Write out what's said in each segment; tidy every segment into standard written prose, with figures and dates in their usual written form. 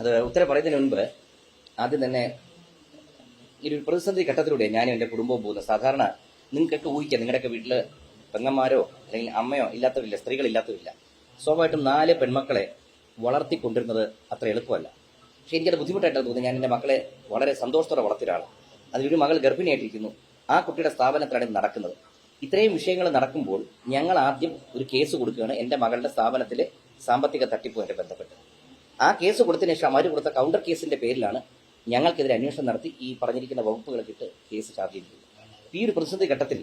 അത് ഉത്തരം പറയുന്നതിന് മുൻപ് ആദ്യം തന്നെ ഈ ഒരു പ്രതിസന്ധി ഘട്ടത്തിലൂടെ ഞാനും എൻ്റെ കുടുംബവും പോകുന്നത്. സാധാരണ നിങ്ങൾക്കൊക്കെ ഊഹിക്കാം, നിങ്ങളുടെയൊക്കെ വീട്ടിൽ പെങ്ങന്മാരോ അല്ലെങ്കിൽ അമ്മയോ ഇല്ലാത്തവരില്ല, സ്ത്രീകളില്ലാത്തവരില്ല. സ്വാഭാവികമായിട്ടും 4 പെൺമക്കളെ വളർത്തിക്കൊണ്ടിരുന്നത് അത്ര എളുപ്പമല്ല. പക്ഷെ എനിക്കത് ബുദ്ധിമുട്ടായിട്ടാണ് തോന്നുന്നത്. ഞാൻ എൻ്റെ മക്കളെ വളരെ സന്തോഷത്തോടെ വളർത്തിയൊരാളാണ്. അതിലൊരു മകൾ ഗർഭിണിയായിട്ടിരിക്കുന്നു. ആ കുട്ടിയുടെ സ്ഥാപനത്തിലാണ് ഇത് നടക്കുന്നത്. ഇത്രയും വിഷയങ്ങൾ നടക്കുമ്പോൾ ഞങ്ങൾ ആദ്യം ഒരു കേസ് കൊടുക്കുകയാണ് എൻ്റെ മകളുടെ സ്ഥാപനത്തിലെ സാമ്പത്തിക തട്ടിപ്പുമായിട്ട് ബന്ധപ്പെട്ട്. ആ കേസ് കൊടുത്തതിന് ശേഷം അവർ കൊടുത്ത കൗണ്ടർ കേസിന്റെ പേരിലാണ് ഞങ്ങൾക്കെതിരെ അന്വേഷണം നടത്തി ഈ പറഞ്ഞിരിക്കുന്ന വകുപ്പുകളൊക്കെ ഇട്ട് കേസ് ചാർജ് ചെയ്തിരിക്കുന്നത്. ഈ ഒരു പ്രതിസന്ധി ഘട്ടത്തിൽ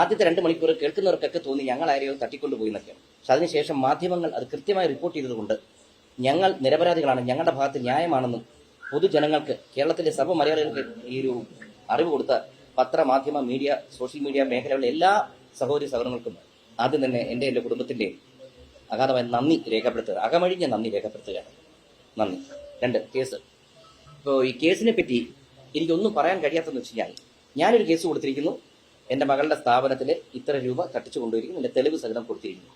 ആദ്യത്തെ 2 മണിക്കൂർ കേൾക്കുന്നവർക്കൊക്കെ തോന്നി ഞങ്ങൾ ആരെയോ തട്ടിക്കൊണ്ടുപോയി എന്നൊക്കെയാണ്. പക്ഷെ അതിനുശേഷം മാധ്യമങ്ങൾ അത് കൃത്യമായി റിപ്പോർട്ട് ചെയ്തതുകൊണ്ട് ഞങ്ങൾ നിരപരാധികളാണ്, ഞങ്ങളുടെ ഭാഗത്ത് ന്യായമാണെന്നും പൊതുജനങ്ങൾക്ക്, കേരളത്തിലെ സർവ്വ മലയാളികൾക്ക് ഈ ഒരു അറിവ് കൊടുത്ത പത്രമാധ്യമ മീഡിയ സോഷ്യൽ മീഡിയ മേഖലകളിലെ എല്ലാ സഹോദരി സഹോദരങ്ങൾക്കും ആദ്യം തന്നെ എൻ്റെ കുടുംബത്തിൻ്റെയും അഗാധമായ നന്ദി രേഖപ്പെടുത്തുക, അകമഴിഞ്ഞ നന്ദി രേഖപ്പെടുത്തുകയാണ്. നന്ദി. 2 കേസ്. ഇപ്പോൾ ഈ കേസിനെ പറ്റി എനിക്കൊന്നും പറയാൻ കഴിയാത്തതെന്ന് വെച്ച് കഴിഞ്ഞാൽ, ഞാനൊരു കേസ് കൊടുത്തിരിക്കുന്നു. എൻ്റെ മകളുടെ സ്ഥാപനത്തിൽ ഇത്ര രൂപ തട്ടിച്ചു കൊണ്ടുവരിക്കുന്നു, എൻ്റെ തെളിവ് സഹിതം കൊടുത്തിരിക്കുന്നു.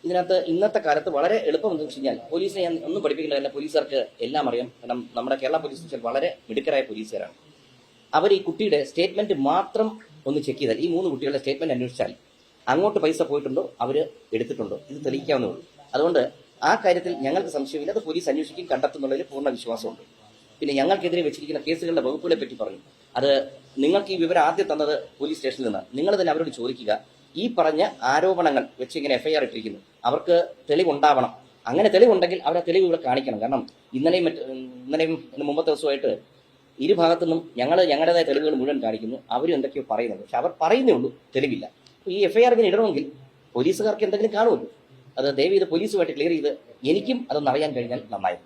ഇതിനകത്ത് ഇന്നത്തെ കാലത്ത് വളരെ എളുപ്പമെന്ന് വെച്ച് കഴിഞ്ഞാൽ, പോലീസിനെ ഞാൻ ഒന്നും പഠിപ്പിക്കേണ്ടതല്ല, പോലീസുകാർക്ക് എല്ലാം അറിയാം. കാരണം നമ്മുടെ കേരള പോലീസ് വെച്ചാൽ വളരെ മിടുക്കരായ പോലീസുകാരാണ്. അവർ ഈ കുട്ടിയുടെ സ്റ്റേറ്റ്മെന്റ് മാത്രം ഒന്ന് ചെക്ക് ചെയ്താൽ, ഈ 3 കുട്ടികളുടെ സ്റ്റേറ്റ്മെന്റ് അന്വേഷിച്ചാൽ അങ്ങോട്ട് പൈസ പോയിട്ടുണ്ടോ, അവർ എടുത്തിട്ടുണ്ടോ, ഇത് തെളിയിക്കാവുന്നേ ഉള്ളൂ. അതുകൊണ്ട് ആ കാര്യത്തിൽ ഞങ്ങൾക്ക് സംശയമില്ല. അത് പോലീസ് അന്വേഷിക്കും, കണ്ടെത്തുന്നുള്ളതിൽ പൂർണ്ണ വിശ്വാസമുണ്ട്. പിന്നെ ഞങ്ങൾക്കെതിരെ വെച്ചിരിക്കുന്ന കേസുകളുടെ വകുപ്പുകളെ പറ്റി പറഞ്ഞു. അത് നിങ്ങൾക്ക് ഈ വിവരം ആദ്യം തന്നത് പോലീസ് സ്റ്റേഷനിൽ നിന്നാണ്. നിങ്ങൾ തന്നെ അവരോട് ചോദിക്കുക, ഈ പറഞ്ഞ ആരോപണങ്ങൾ വെച്ച് ഇങ്ങനെ എഫ്ഐആർ ഇട്ടിരിക്കുന്നു, അവർക്ക് തെളിവുണ്ടാവണം. അങ്ങനെ തെളിവുണ്ടെങ്കിൽ അവരെ തെളിവ് ഇവിടെ കാണിക്കണം. കാരണം ഇന്നലെയും മുമ്പത്തെ ദിവസമായിട്ട് ഇരുഭാഗത്തുനിന്നും ഞങ്ങളുടേതായ തെളിവുകൾ മുഴുവൻ കാണിക്കുന്നു. അവരും എന്തൊക്കെയോ പറയുന്നുണ്ട്, പക്ഷെ അവർ പറയുന്നേ ഉള്ളൂ, തെളിവില്ല. ഈ എഫ്ഐആർ ഇങ്ങനെ ഇടണമെങ്കിൽ പോലീസുകാർക്ക് എന്തെങ്കിലും കാണുമല്ലോ. അത് ദയവ് ചെയ്ത് പോലീസുമായിട്ട് ക്ലിയർ ചെയ്ത് എനിക്കും അതൊന്ന് അറിയാൻ കഴിഞ്ഞാൽ നന്നായിരുന്നു.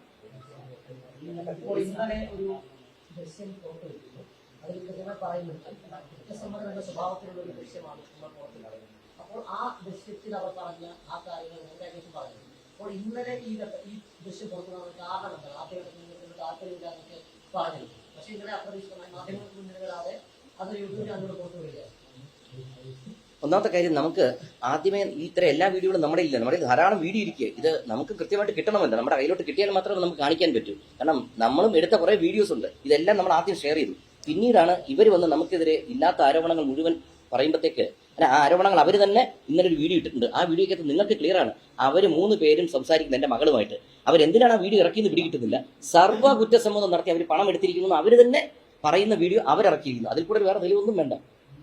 ഒന്നാമത്തെ കാര്യം, നമുക്ക് ആദ്യമേ ഇത്ര എല്ലാ വീഡിയോകളും നമ്മുടെ ഇല്ല. നമ്മുടെ ധാരാളം വീഡിയോ ഇരിക്കുക. ഇത് നമുക്ക് കൃത്യമായിട്ട് കിട്ടണമല്ലോ. നമ്മുടെ കയ്യിലോട്ട് കിട്ടിയാൽ മാത്രമേ നമുക്ക് കാണിക്കാൻ പറ്റൂ. കാരണം നമ്മളും എടുത്ത കുറേ വീഡിയോസ് ഉണ്ട്. ഇതെല്ലാം നമ്മൾ ആദ്യം ഷെയർ ചെയ്തു. പിന്നീടാണ് ഇവർ വന്ന് നമുക്കെതിരെ ഇല്ലാത്ത ആരോപണങ്ങൾ മുഴുവൻ പറയുമ്പോഴത്തേക്ക്, ആ ആരോപണങ്ങൾ അവർ തന്നെ ഇന്നലെ ഒരു വീഡിയോ ഇട്ടിട്ടുണ്ട്. ആ വീഡിയോക്കകത്ത് നിങ്ങൾക്ക് ക്ലിയർ ആണ്. അവർ 3 പേരും സംസാരിക്കുന്നത് എൻ്റെ മകളുമായിട്ട്. അവരെന്തിനാണ് ആ വീഡിയോ ഇറക്കിയെന്ന് പിടികിട്ടുന്നില്ല. സർവ്വ കുറ്റസമ്മതം നടത്തി അവർ പണം എടുത്തിരിക്കുന്നു അവർ തന്നെ പറയുന്ന വീഡിയോ അവരിറക്കിയിരിക്കുന്നു. അതിൽ കൂടെ വേറെ തെളിവൊന്നും വേണ്ട.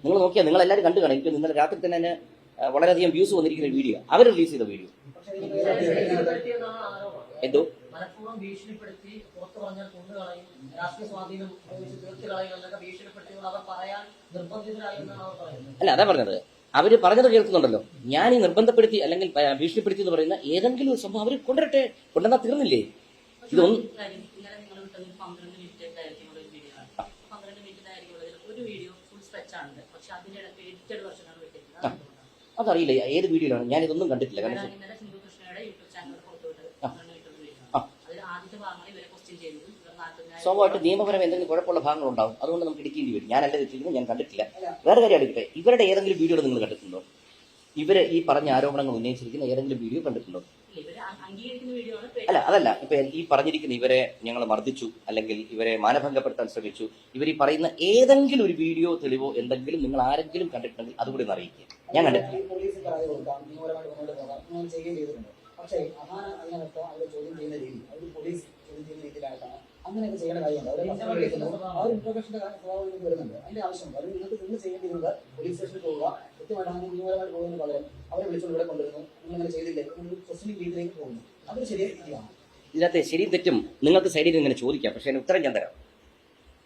നിങ്ങൾ നോക്കിയാൽ നിങ്ങളെല്ലാവരും കണ്ടു കാണും. എനിക്ക് ഇന്നലെ രാത്രി തന്നെ വളരെയധികം വ്യൂസ് വന്നിരിക്കുന്ന വീഡിയോ, അവർ റിലീസ് ചെയ്ത വീഡിയോ. എന്തോ അല്ല, അതാ പറഞ്ഞത്. അവര് പറഞ്ഞത് കേൾക്കുന്നുണ്ടല്ലോ. ഞാൻ ഈ നിർബന്ധപ്പെടുത്തി അല്ലെങ്കിൽ ഭീഷണിപ്പെടുത്തി എന്ന് പറയുന്ന ഏതെങ്കിലും ഒരു സംഭവം അവർ കൊണ്ടുവരട്ടെ. കൊണ്ടുവന്നാൽ തീർന്നില്ലേ? ഇതൊന്നും അതറിയില്ല ഏത് വീഡിയോയിലാണ്. ഞാൻ ഇതൊന്നും കണ്ടിട്ടില്ല. കാരണം സ്വാഭാവികമായിട്ട് നിയമപരം എന്തെങ്കിലും കുഴപ്പമുള്ള ഭാഗങ്ങളുണ്ടാവും. അതുകൊണ്ട് നമുക്ക് എടുക്കേണ്ടി വരും. ഞാനല്ല തെറ്റിയിരിക്കുന്നത്, ഞാൻ കണ്ടിട്ടില്ല. വേറെ കാര്യം എടുക്കട്ടെ, ഇവരുടെ ഏതെങ്കിലും വീഡിയോ നിങ്ങൾ കണ്ടിട്ടുണ്ടോ? ഇവര് ഈ പറഞ്ഞ ആരോപണങ്ങൾ ഉന്നയിച്ചിരിക്കുന്ന ഏതെങ്കിലും വീഡിയോ കണ്ടിട്ടുണ്ടോ? അല്ല, അതല്ല. ഇപ്പൊ ഈ പറഞ്ഞിരിക്കുന്ന ഇവരെ ഞങ്ങൾ മർദ്ദിച്ചു അല്ലെങ്കിൽ ഇവരെ മാനഭംഗപ്പെടുത്താൻ ശ്രമിച്ചു, ഇവർ ഈ പറയുന്ന ഏതെങ്കിലും ഒരു വീഡിയോ തെളിവോ എന്തെങ്കിലും നിങ്ങൾ ആരെങ്കിലും കണ്ടിട്ടുണ്ടെങ്കിൽ അതുകൂടി ഒന്ന് അറിയിക്കുക. ഞാൻ കണ്ടിട്ടില്ല. പക്ഷേ അതിനകത്ത് അവർ ചോദ്യം ചെയ്യുന്ന രീതി, അവർ പോലീസ് ചോദ്യം ചെയ്യുന്ന രീതിയിലായിട്ടാണ് അങ്ങനെയൊക്കെ ചെയ്യേണ്ട കാര്യമുണ്ട്. അവർ ഇന്റർപ്രഷന്റെ സ്വഭാവം വരുന്നുണ്ട്. അതിന്റെ ആവശ്യമുണ്ട്. അവർ നിങ്ങൾ ചെയ്യേണ്ടിയിരുന്നത് പോലീസ് സ്റ്റേഷനിൽ പോവുക, കൃത്യമായിട്ട് അങ്ങനെ നിയമപരമായിട്ട് പോകുന്നതിന് പകരം അവരെ വിളിച്ചുകൊണ്ട് ഇവിടെ കൊണ്ടുവരുന്നു, നിങ്ങൾ അങ്ങനെ ചെയ്തില്ലേ, ഒരു ക്വസ്റ്റ്യനിങ് രീതിയിലേക്ക് പോകുന്നു. അതൊരു ശരിയായ രീതിയാണ്. ഇതിനകത്ത് ശരിയും തെറ്റും നിങ്ങൾക്ക് സൈഡിൽ ഇങ്ങനെ ചോദിക്കാം. പക്ഷേ അതിന് ഉത്തരം ഞാൻ തരാം.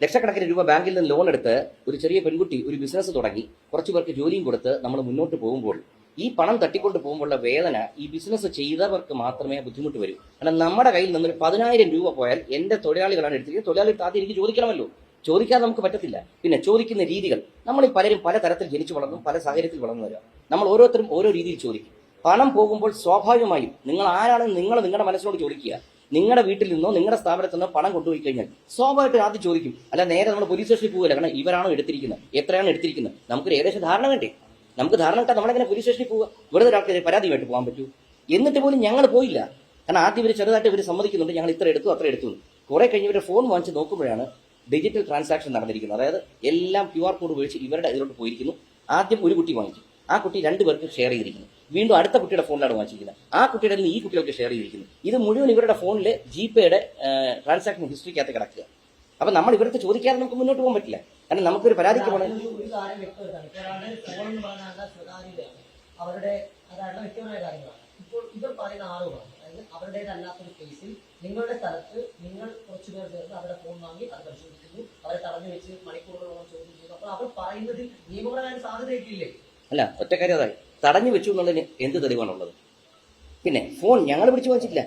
ലക്ഷക്കണക്കിന് രൂപ ബാങ്കിൽ നിന്ന് ലോൺ എടുത്ത് ഒരു ചെറിയ പെൺകുട്ടി ഒരു ബിസിനസ് തുടങ്ങി കുറച്ചു പേർക്ക് ജോലിയും കൊടുത്ത് നമ്മൾ മുന്നോട്ട് പോകുമ്പോൾ ഈ പണം തട്ടിക്കൊണ്ട് പോകുമ്പോഴുള്ള വേദന ഈ ബിസിനസ് ചെയ്തവർക്ക് മാത്രമേ ബുദ്ധിമുട്ട് വരൂ. കാരണം നമ്മുടെ കയ്യിൽ നിന്നൊരു 10,000 രൂപ പോയാൽ എൻ്റെ തൊഴിലാളികളാണ് എടുത്തിരിക്കുന്നത്. തൊഴിലാളി ആദ്യം എനിക്ക് ചോദിക്കണമല്ലോ. ചോദിക്കാതെ നമുക്ക് പറ്റത്തില്ല. പിന്നെ ചോദിക്കുന്ന രീതികൾ, നമ്മൾ പലരും പല തരത്തിൽ ജനിച്ചു വളർന്നു, പല സാഹചര്യത്തിൽ വളർന്നു വരാം. നമ്മൾ ഓരോരുത്തരും ഓരോ രീതിയിൽ ചോദിക്കും. പണം പോകുമ്പോൾ സ്വാഭാവികമായും നിങ്ങൾ ആരാണെന്ന് നിങ്ങളുടെ മനസ്സിനോട് ചോദിക്കുക. നിങ്ങളുടെ വീട്ടിൽ നിന്നോ നിങ്ങളുടെ സ്ഥാപനത്തിൽ നിന്നോ പണം കൊണ്ടുപോയി കഴിഞ്ഞാൽ സ്വാഭാവികമായിട്ട് ആദ്യം ചോദിക്കും. അല്ല നേരെ നമ്മൾ പോലീസ് സ്റ്റേഷനിൽ പോകില്ല. കാരണം ഇവരാണോ എടുത്തിരിക്കുന്നത്, എത്രയാണ് എടുത്തിരിക്കുന്നത്, നമുക്കൊരു ഏകദേശം ധാരണ വേണ്ടേ? നമുക്ക് ധാരണ കിട്ടാൻ നമ്മളെങ്ങനെ പോലീസ് സ്റ്റേഷനിൽ പോവുക? വെറുതെ ഒരാൾക്ക് പരാതിയുമായിട്ട് പോകാൻ പറ്റൂ? എന്നിട്ട് പോലും ഞങ്ങൾ പോയില്ല. കാരണം ആദ്യം ഇവർ ചെറുതായിട്ട് ഇവർ സമ്മതിക്കുന്നുണ്ട്, ഞങ്ങൾ ഇത്ര എടുത്തു അത്ര എടുത്തു. കുറെ കഴിഞ്ഞ് ഇവരുടെ ഫോൺ വാങ്ങിച്ച് നോക്കുമ്പോഴാണ് ഡിജിറ്റൽ ട്രാൻസാക്ഷൻ നടന്നിരിക്കുന്നത്. അതായത് എല്ലാം QR കോഡ് ഉപയോഗിച്ച് ഇവരുടെ ഇതിലോട്ട് പോയിരിക്കുന്നു. ആദ്യം ഒരു കുട്ടി വാങ്ങിച്ചു, ആ കുട്ടി 2 പേർക്ക് ഷെയർ ചെയ്തിരിക്കുന്നു. വീണ്ടും അടുത്ത കുട്ടിയുടെ ഫോണിലാണ് വാങ്ങിച്ചിരിക്കുന്നത്, ആ കുട്ടിയുടെ ഈ കുട്ടികൾക്ക് ഷെയർ ചെയ്തിരിക്കുന്നു. ഇത് മുഴുവൻ ഇവരുടെ ഫോണിൽ ജിപേയുടെ ട്രാൻസാക്ഷൻ ഹിസ്റ്ററിക്കകത്ത് കിടക്കുക. അപ്പൊ നമ്മൾ ഇവർക്ക് ചോദിക്കാതെ നമുക്ക് മുന്നോട്ട് പോകാൻ പറ്റില്ല. കാരണം നമുക്കൊരു പരാതിക്ക് പോകണം. അവരുടെ അതാണ് വ്യക്തിപരമായ കാര്യങ്ങളാണ്. ഇപ്പോൾ ഇവർ പറയുന്ന ആളുകളാണ്, അതായത് അവരുടേതല്ലാത്തൊരു കേസിൽ നിങ്ങളുടെ സ്ഥലത്ത് നിങ്ങൾ കുറച്ചുപേർ ചേർന്ന് അവരുടെ ഫോൺ വാങ്ങി അത് പരിശോധിക്കുന്നു, അവരെ തടഞ്ഞു വെച്ച് മണിക്കൂറുകളോളം ചോദ്യം ചെയ്തു. അപ്പോൾ അവർ പറയുന്നതിൽ നിയമപരമായ സാധ്യതയൊക്കെയില്ലേ? അല്ല, ഒറ്റ കാര്യം അതായി തടഞ്ഞു വെച്ചു എന്നുള്ളതിന് എന്ത് തെളിവാണുള്ളത്? പിന്നെ ഫോൺ ഞങ്ങൾ പിടിച്ചു വാങ്ങിച്ചിട്ടില്ല.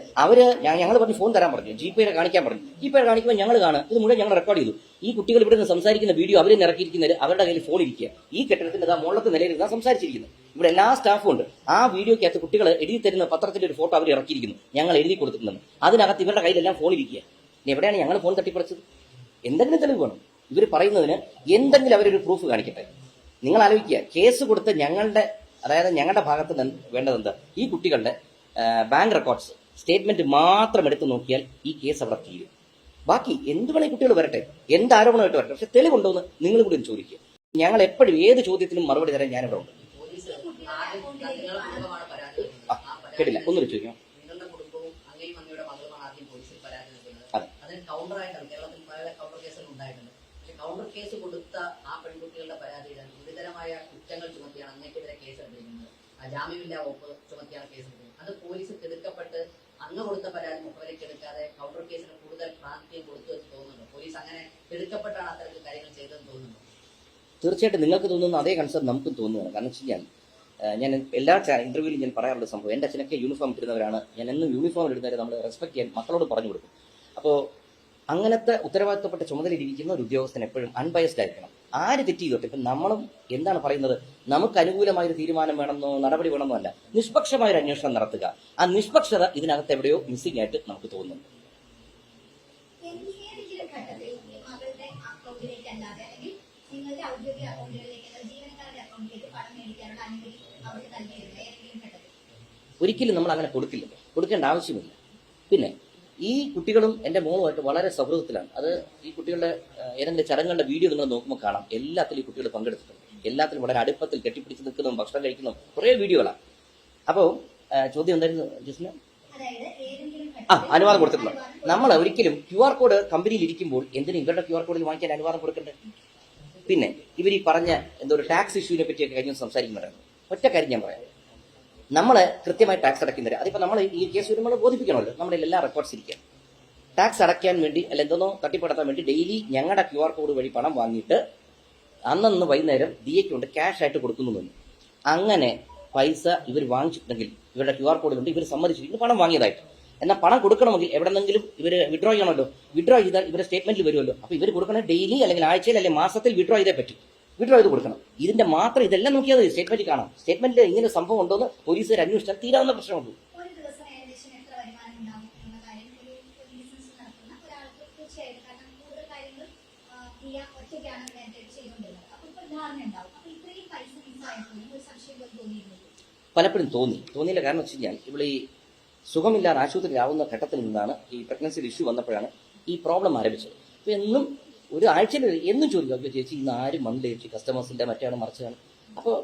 ഞങ്ങൾ പറഞ്ഞു ഫോൺ തരാൻ പറഞ്ഞു, ജിപേയുടെ കാണിക്കാൻ പറഞ്ഞു. ജിപേയുടെ കാണിക്കുമ്പോൾ ഞങ്ങൾ കാണും, ഇത് മുഴുവൻ ഞങ്ങൾ റെക്കോർഡ് ചെയ്തു. ഈ കുട്ടികൾ ഇവിടെ നിന്ന് സംസാരിക്കുന്ന വീഡിയോ അവരെ ഇറക്കിയിരിക്കുന്നത് അവരുടെ കയ്യിൽ ഫോൺ ഇരിക്കുക. ഈ കെട്ടിടത്തിന്റെ മുകളിലത്തെ നിലയിൽ ഇരുന്നാണ് സംസാരിച്ചിരിക്കുന്നത്. ഇവിടെ എല്ലാ സ്റ്റാഫും ഉണ്ട്. ആ വീഡിയോക്കകത്ത് കുട്ടികൾ എഴുതി തരുന്ന പത്രത്തിന്റെ ഒരു ഫോട്ടോ അവർ ഇറക്കിയിരിക്കുന്നു, ഞങ്ങൾ എഴുതി കൊടുത്തിട്ടുണ്ടെന്ന്. അതിനകത്ത് ഇവരുടെ കയ്യിലെല്ലാം ഫോൺ ഇരിക്കുക. എവിടെയാണ് ഞങ്ങൾ ഫോൺ തട്ടിപ്പറിച്ചത്? എന്തെങ്കിലും തെളിവ് വേണം. ഇവർ പറയുന്നതിന് എന്തെങ്കിലും അവരൊരു പ്രൂഫ് കാണിക്കട്ടെ. നിങ്ങൾ ആലോചിക്കുക, കേസ് കൊടുത്ത ഞങ്ങളുടെ ഭാഗത്ത് വേണ്ടത് എന്താ? ഈ കുട്ടികളുടെ ബാങ്ക് റെക്കോർഡ്സ് സ്റ്റേറ്റ്മെന്റ് മാത്രം എടുത്തു നോക്കിയാൽ ഈ കേസ് അവിടെ തീരും. ബാക്കി എന്ത് വേണേ കുട്ടികൾ വരട്ടെ, എന്ത് ആരോപണമായിട്ട് വരട്ടെ, പക്ഷെ തെളിവുണ്ടോന്ന് നിങ്ങൾ കൂടി ചോദിക്കുക. ഞങ്ങൾ എപ്പോഴും ഏത് ചോദ്യത്തിനും മറുപടി തരാൻ ഞാനിവിടെ ഉണ്ട്. കേട്ടില്ല, ഒന്നുകൂടി ചോദിക്കാം. കൗണ്ടർ കേസ് കൊടുത്ത ആ പെൺകുട്ടികളുടെ പരാതിയിലാണ് ഗുരുതരമായ കുറ്റങ്ങൾ ചുമത്തിയാണ് അങ്ങേക്കെതിരെ കേസ് എടുത്തിരിക്കുന്നത്. ജാമ്യമില്ലാ വകുപ്പ് ചുമത്തിയാണ് കേസ് എടുക്കുന്നത്. അത് പോലീസ് തിടുക്കപ്പെട്ട് അന്ന് കൊടുത്ത പരാതി മുഖവിലേക്ക് എടുക്കാതെ കൗണ്ടർ കേസിന് കൂടുതൽ പ്രാധാന്യം കൊടുത്തു വെച്ച് തോന്നുന്നുണ്ടോ? പോലീസ് അങ്ങനെ തിടുക്കപ്പെട്ടാണ് അത്തരത്തിൽ കാര്യങ്ങൾ ചെയ്തതെന്ന് തോന്നുന്നുണ്ടോ? തീർച്ചയായിട്ടും നിങ്ങൾക്ക് തോന്നുന്ന അതേ കൺസെപ്റ്റ് നമുക്കും തോന്നുകയാണ്. കാരണം വെച്ച് കഴിഞ്ഞാൽ ഞാൻ എല്ലാ ഇന്റർവ്യൂവിലും ഞാൻ പറയാറുള്ള സംഭവം, എൻ്റെ അച്ഛനൊക്കെ യൂണിഫോം ഇട്ടിരുന്നവരാണ്. ഞാൻ എന്നും യൂണിഫോം ഇടുന്നവരെ നമ്മൾ റെസ്പെക്ട് ചെയ്യാൻ മക്കളോട് പറഞ്ഞു കൊടുക്കും. അപ്പോൾ അങ്ങനത്തെ ഉത്തരവാദിത്തപ്പെട്ട ചുമതലയിലിരിക്കുന്ന ഒരു ഉദ്യോഗസ്ഥൻ എപ്പോഴും അൺബയസ്ഡ് ആയിരിക്കണം. ആര് തെറ്റ് ചെയ്തോട്ടെ. ഇപ്പം നമ്മളും എന്താണ് പറയുന്നത്, നമുക്ക് അനുകൂലമായൊരു തീരുമാനം വേണമെന്നോ നടപടി വേണമെന്നോ അല്ല, നിഷ്പക്ഷമായൊരു അന്വേഷണം നടത്തുക. ആ നിഷ്പക്ഷത ഇതിനകത്ത് എവിടെയോ മിസ്സിംഗ് ആയിട്ട് നമുക്ക് തോന്നുന്നു. ഒരിക്കലും നമ്മൾ അങ്ങനെ കൊടുക്കില്ലല്ലോ, കൊടുക്കേണ്ട ആവശ്യമില്ല. പിന്നെ ഈ കുട്ടികളും എൻ്റെ മോളുമായിട്ട് വളരെ സൗഹൃദത്തിലാണ്. അത് ഈ കുട്ടികളുടെ ഏതെങ്കിലും ചടങ്ങുകളുടെ വീഡിയോ നിങ്ങൾ നോക്കുമ്പോൾ കാണാം, എല്ലാത്തിലും ഈ കുട്ടികൾ പങ്കെടുത്തിട്ടുണ്ട്. എല്ലാത്തിലും വളരെ അടുപ്പത്തിൽ കെട്ടിപ്പിടിച്ച് നിൽക്കുന്നതും ഭക്ഷണം കഴിക്കുന്നതും കുറേ വീഡിയോകളാണ്. അപ്പോൾ ചോദ്യം എന്തായിരുന്നു ജിസ്ന? അനുവാദം കൊടുത്തിട്ടുണ്ട്. നമ്മൾ ഒരിക്കലും QR കോഡ് കമ്പനിയിൽ ഇരിക്കുമ്പോൾ എന്തിനും ഇവരുടെ QR കോഡിൽ വാങ്ങിക്കാൻ അനുവാദം കൊടുക്കണ്ടേ? പിന്നെ ഇവർ ഈ പറഞ്ഞ എന്തോ ഒരു ടാക്സ് ഇഷ്യൂവിനെ പറ്റിയൊക്കെ കഴിഞ്ഞ് സംസാരിക്കുന്നുണ്ടായിരുന്നു. ഒറ്റ കാര്യം ഞാൻ പറയാം, നമ്മൾ കൃത്യമായി ടാക്സ് അടയ്ക്കുന്നവരെ, അതിപ്പോൾ നമ്മൾ ഈ കേസ് വരുമ്പോൾ ബോധിപ്പിക്കണമല്ലോ, നമ്മുടെ എല്ലാ റെക്കോർഡ്സ് ഇരിക്കുക. ടാക്സ് അടയ്ക്കാൻ വേണ്ടി അല്ല എന്തെന്നോ തട്ടിപ്പടത്താൻ വേണ്ടി ഡെയിലി ഞങ്ങളുടെ QR കോഡ് വഴി പണം വാങ്ങിയിട്ട് അന്നന്ന് വൈകുന്നേരം DA കൊണ്ട് ക്യാഷ് ആയിട്ട് കൊടുക്കുന്നു. അങ്ങനെ പൈസ ഇവർ വാങ്ങിച്ചിട്ടുണ്ടെങ്കിൽ ഇവരുടെ QR കോഡിലുണ്ട്, ഇവർ സമ്മതിച്ചിരിക്കുന്നു പണം വാങ്ങിയതായിട്ട്. എന്നാൽ പണം കൊടുക്കണമെങ്കിൽ എവിടെന്നെങ്കിലും ഇവർ വിഡ്രോ ചെയ്യണമല്ലോ. വിഡ്രോ ചെയ്താൽ ഇവരുടെ സ്റ്റേറ്റ്മെന്റിൽ വരുമല്ലോ. അപ്പോൾ ഇവർ കൊടുക്കണ ഡെയിലി അല്ലെങ്കിൽ ആഴ്ചയിൽ അല്ലെങ്കിൽ മാസത്തിൽ വിഡ്രോ ചെയ്തേ പറ്റും. വിഡ്രോ ചെയ്ത് കൊടുക്കണം. ഇതിന്റെ മാത്രം ഇതെല്ലാം നോക്കിയാൽ മതി, സ്റ്റേറ്റ്മെന്റ് കാണാം. സ്റ്റേറ്റ്മെന്റിൽ ഇങ്ങനെ സംഭവം ഉണ്ടോന്ന് പോലീസുകാർ അന്വേഷിച്ചാൽ തീരാവുന്ന പ്രശ്നമുള്ളൂ. പലപ്പോഴും തോന്നിയില്ല. കാരണം വെച്ച് കഴിഞ്ഞാൽ ഇവിടെ ഈ സുഖമില്ലാതെ ആശുപത്രിയിലാവുന്ന ഘട്ടത്തിൽ നിന്നാണ് ഈ പ്രഗ്നൻസിയുടെ ഇഷ്യൂ വന്നപ്പോഴാണ് ഈ പ്രോബ്ലം ആരംഭിച്ചത്. അപ്പോൾ എന്നും ഒരു ആഴ്ചയിൽ എന്നും ചോദിക്കും, ചേച്ചി ഇന്ന് ആരും വന്നില്ല ചേച്ചി, കസ്റ്റമേഴ്സിന്റെ മറ്റാണ് മറിച്ചാണ്. അപ്പോൾ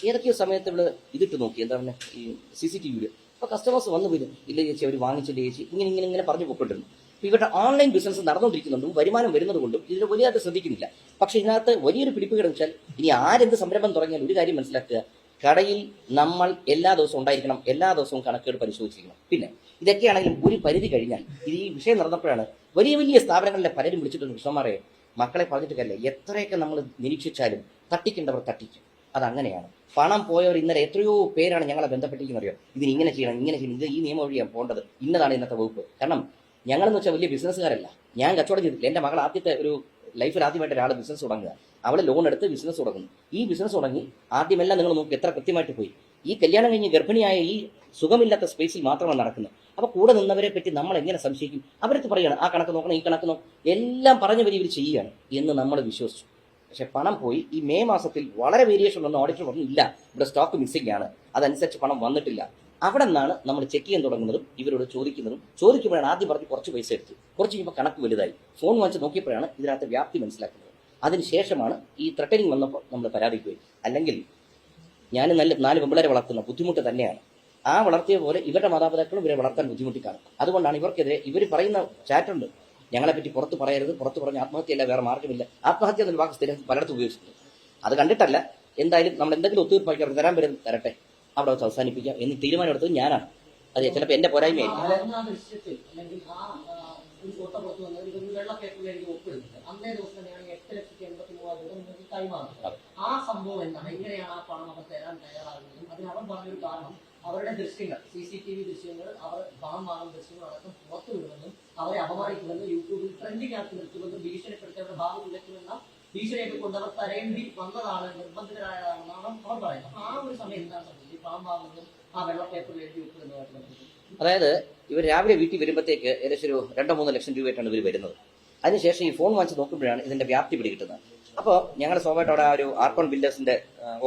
ഏതൊക്കെയോ സമയത്ത് ഇവിടെ ഇതിട്ട് നോക്കി, എന്താ പറയുക, ഈ CCTV. അപ്പോൾ കസ്റ്റമേഴ്സ് വന്നു പോലും, ഇല്ല ചേച്ചി അവർ വാങ്ങിച്ചില്ല ചേച്ചി, ഇങ്ങനെ പറഞ്ഞു പോയിക്കൊണ്ടിരുന്നു. അപ്പോൾ ഇവരുടെ ഓൺലൈൻ ബിസിനസ് നടന്നുകൊണ്ടിരിക്കുന്നുണ്ടും വരുമാനം വരുന്നത് കൊണ്ടും ഇതിൽ വലിയതായിട്ട് ശ്രദ്ധിക്കുന്നില്ല. പക്ഷേ ഇതിനകത്ത് വലിയൊരു പിടിപ്പുകേട് വെച്ചാൽ ഇനി ആരെന്ത് സംരംഭം തുടങ്ങിയാൽ ഒരു കാര്യം മനസ്സിലാക്കുക, കടയിൽ നമ്മൾ എല്ലാ ദിവസവും ഉണ്ടായിരിക്കണം, എല്ലാ ദിവസവും കണക്കുകൾ പരിശോധിച്ചിരിക്കണം. പിന്നെ ഇതൊക്കെയാണെങ്കിലും ഒരു പരിധി കഴിഞ്ഞാൽ ഇത് ഈ വിഷയം നടന്നപ്പോഴാണ് വലിയ സ്ഥാപനങ്ങളിലെ പലരും വിളിച്ചിട്ടുണ്ട്, കൃഷ്ണന്മാരെ മക്കളെ പറഞ്ഞിട്ട് കാര്യമില്ല, എത്രയൊക്കെ നമ്മൾ നിരീക്ഷിച്ചാലും തട്ടിക്കേണ്ടവർ തട്ടിക്കും. അതങ്ങനെയാണ്. പണം പോയവർ ഇന്നലെ എത്രയോ പേരാണ് ഞങ്ങളെ ബന്ധപ്പെട്ടിരിക്കുന്നത് അറിയോ, ഇതിന് ഇങ്ങനെ ചെയ്യണം, ഇത് ഈ നിയമം വഴിയാണ് പോകേണ്ടത്, ഇന്നതാണ് ഇന്നത്തെ വകുപ്പ്. കാരണം ഞങ്ങളെന്ന് വെച്ചാൽ വലിയ ബിസിനസ്സുകാരല്ല. ഞാൻ കച്ചവടം ചെയ്തിട്ടില്ല. എൻ്റെ മകൾ ആദ്യത്തെ ഒരു ലൈഫിൽ ആദ്യമായിട്ട് ഒരാൾ ബിസിനസ് തുടങ്ങുക, അവൾ ലോൺ എടുത്ത് ബിസിനസ് തുടങ്ങുന്നു. ഈ ബിസിനസ് തുടങ്ങി ആദ്യമെല്ലാം നിങ്ങൾ നോക്കി എത്ര കൃത്യമായിട്ട് പോയി. ഈ കല്യാണം കഴിഞ്ഞ് ഗർഭിണിയായ ഈ സുഖമില്ലാത്ത സ്പേസിൽ മാത്രമാണ് നടക്കുന്നത്. അപ്പോൾ കൂടെ നിന്നവരെ പറ്റി നമ്മൾ എങ്ങനെ സംശയിക്കും? അവർക്ക് പറയുകയാണ് ആ കണക്ക് നോക്കണം, ഈ കണക്ക് നോക്കണം, എല്ലാം പറഞ്ഞ വരി ഇവർ ചെയ്യുകയാണ് എന്ന് നമ്മൾ വിശ്വസിച്ചു. പക്ഷെ പണം പോയി. ഈ മെയ് മാസത്തിൽ വളരെ വേരിയേഷൻ ഉണ്ടെന്ന് ഓഡിറ്റർ പറഞ്ഞു, ഇല്ല ഇവിടെ സ്റ്റോക്ക് മിസ്സിംഗ് ആണ്, അതനുസരിച്ച് പണം വന്നിട്ടില്ല. അവിടെ നിന്നാണ് നമ്മൾ ചെക്ക് ചെയ്യാൻ തുടങ്ങുന്നതും ഇവരോട് ചോദിക്കുമ്പോഴാണ് ആദ്യം പറഞ്ഞ് കുറച്ച് പൈസ എടുത്തു, കുറച്ച് കഴിയുമ്പോൾ കണക്ക് വലുതായി, ഫോൺ വാങ്ങിച്ച് നോക്കിയപ്പോഴാണ് ഇതിനകത്ത് വ്യാപ്തി മനസ്സിലാക്കുന്നത്. അതിനുശേഷമാണ് ഈ ത്രട്ടനിങ് വന്നപ്പോൾ നമ്മൾ പരാതിക്ക് പോയി. അല്ലെങ്കിൽ ഞാൻ 4 പെമ്പിളരെ വളർത്തുന്ന ബുദ്ധിമുട്ട് തന്നെയാണ്. ആ വളർത്തിയ പോലെ ഇവരുടെ മാതാപിതാക്കളും ഇവരെ വളർത്താൻ ബുദ്ധിമുട്ടി കാണും. അതുകൊണ്ടാണ് ഇവർക്കെതിരെ ഇവർ പറയുന്ന ചാറ്റുണ്ട്, ഞങ്ങളെപ്പറ്റി പുറത്ത് പറയരുത്, പുറത്ത് പറഞ്ഞ ആത്മഹത്യയല്ല, വേറെ മാർഗ്ഗമില്ല. ആത്മഹത്യ എന്നൊരു വാക്ക് സ്ഥിരം പലയിടത്തും ഉപയോഗിച്ചിട്ടുണ്ട്. അത് കണ്ടിട്ടല്ല, എന്തായാലും നമ്മൾ എന്തെങ്കിലും ഒത്തുതീർപ്പാക്കി അവർ തരാൻ വരുന്നത് തരട്ടെ, അവിടെ വെച്ച് അവസാനിപ്പിക്കാം എന്ന് തീരുമാനമെടുത്തത് ഞാനാണ്. അത് ചിലപ്പോൾ എന്റെ പോരായ്മയായിരിക്കും. ആ ദൃശ്യത്തിൽ അല്ലെങ്കിൽ ഒരു ഫോട്ടോ പുറത്ത് വന്നത് ഇതൊരു വെള്ള പേപ്പറിൽ എനിക്ക് ഒപ്പിടുന്നത് അന്നേ ദിവസം തന്നെയാണ് 8,83,000 രൂപ നിങ്ങൾക്ക് കൈമാറുന്നത്. ആ സംഭവം എന്താണ്, എങ്ങനെയാണ് ആ പണം അവർ തരാൻ തയ്യാറാകുന്നതും അതിന് അവർ പറഞ്ഞൊരു കാരണം അവരുടെ ദൃശ്യങ്ങൾ, CCTV ദൃശ്യങ്ങൾ, അവർ പണം വാങ്ങുന്ന ദൃശ്യങ്ങൾ അടക്കം പുറത്തു വിടുമെന്നും അവരെ അപമാനിക്കുമെന്നും യൂട്യൂബിൽ ട്രെൻഡിംഗ് ആക്കി നിർത്തുമെന്നും ഭീഷണിപ്പെടുത്തി അവരുടെ ഭാഗം വിലക്കുമെന്ന ഭീഷണിയൊക്കെ കൊണ്ട് അവർ തരേണ്ടി വന്നതാണ്, നിർബന്ധിതരായതാണെന്നാണ് അവർ പറയുന്നത്. ആ ഒരു സമയം എന്താണ് സംഭവിച്ചത്, പണം വാങ്ങുന്നതും ആ വെള്ള പേപ്പറിൽ എഴുതി ഒപ്പിടുന്നതായിട്ട്? അതായത് ഇവർ രാവിലെ വീട്ടിൽ വരുമ്പോഴത്തേക്ക് ഏകദേശം ഒരു 2-3 ലക്ഷം രൂപയായിട്ടാണ് ഇവർ വരുന്നത്. അതിനുശേഷം ഈ ഫോൺ വാങ്ങിച്ച് നോക്കുമ്പോഴാണ് ഇതിന്റെ വ്യാപ്തി പിടികിട്ടുന്നത്. അപ്പോൾ ഞങ്ങൾ സ്വാഭാവികമായിട്ട് അവിടെ ആ ഒരു ആർക്കോൺ ബിൽഡേഴ്സിന്റെ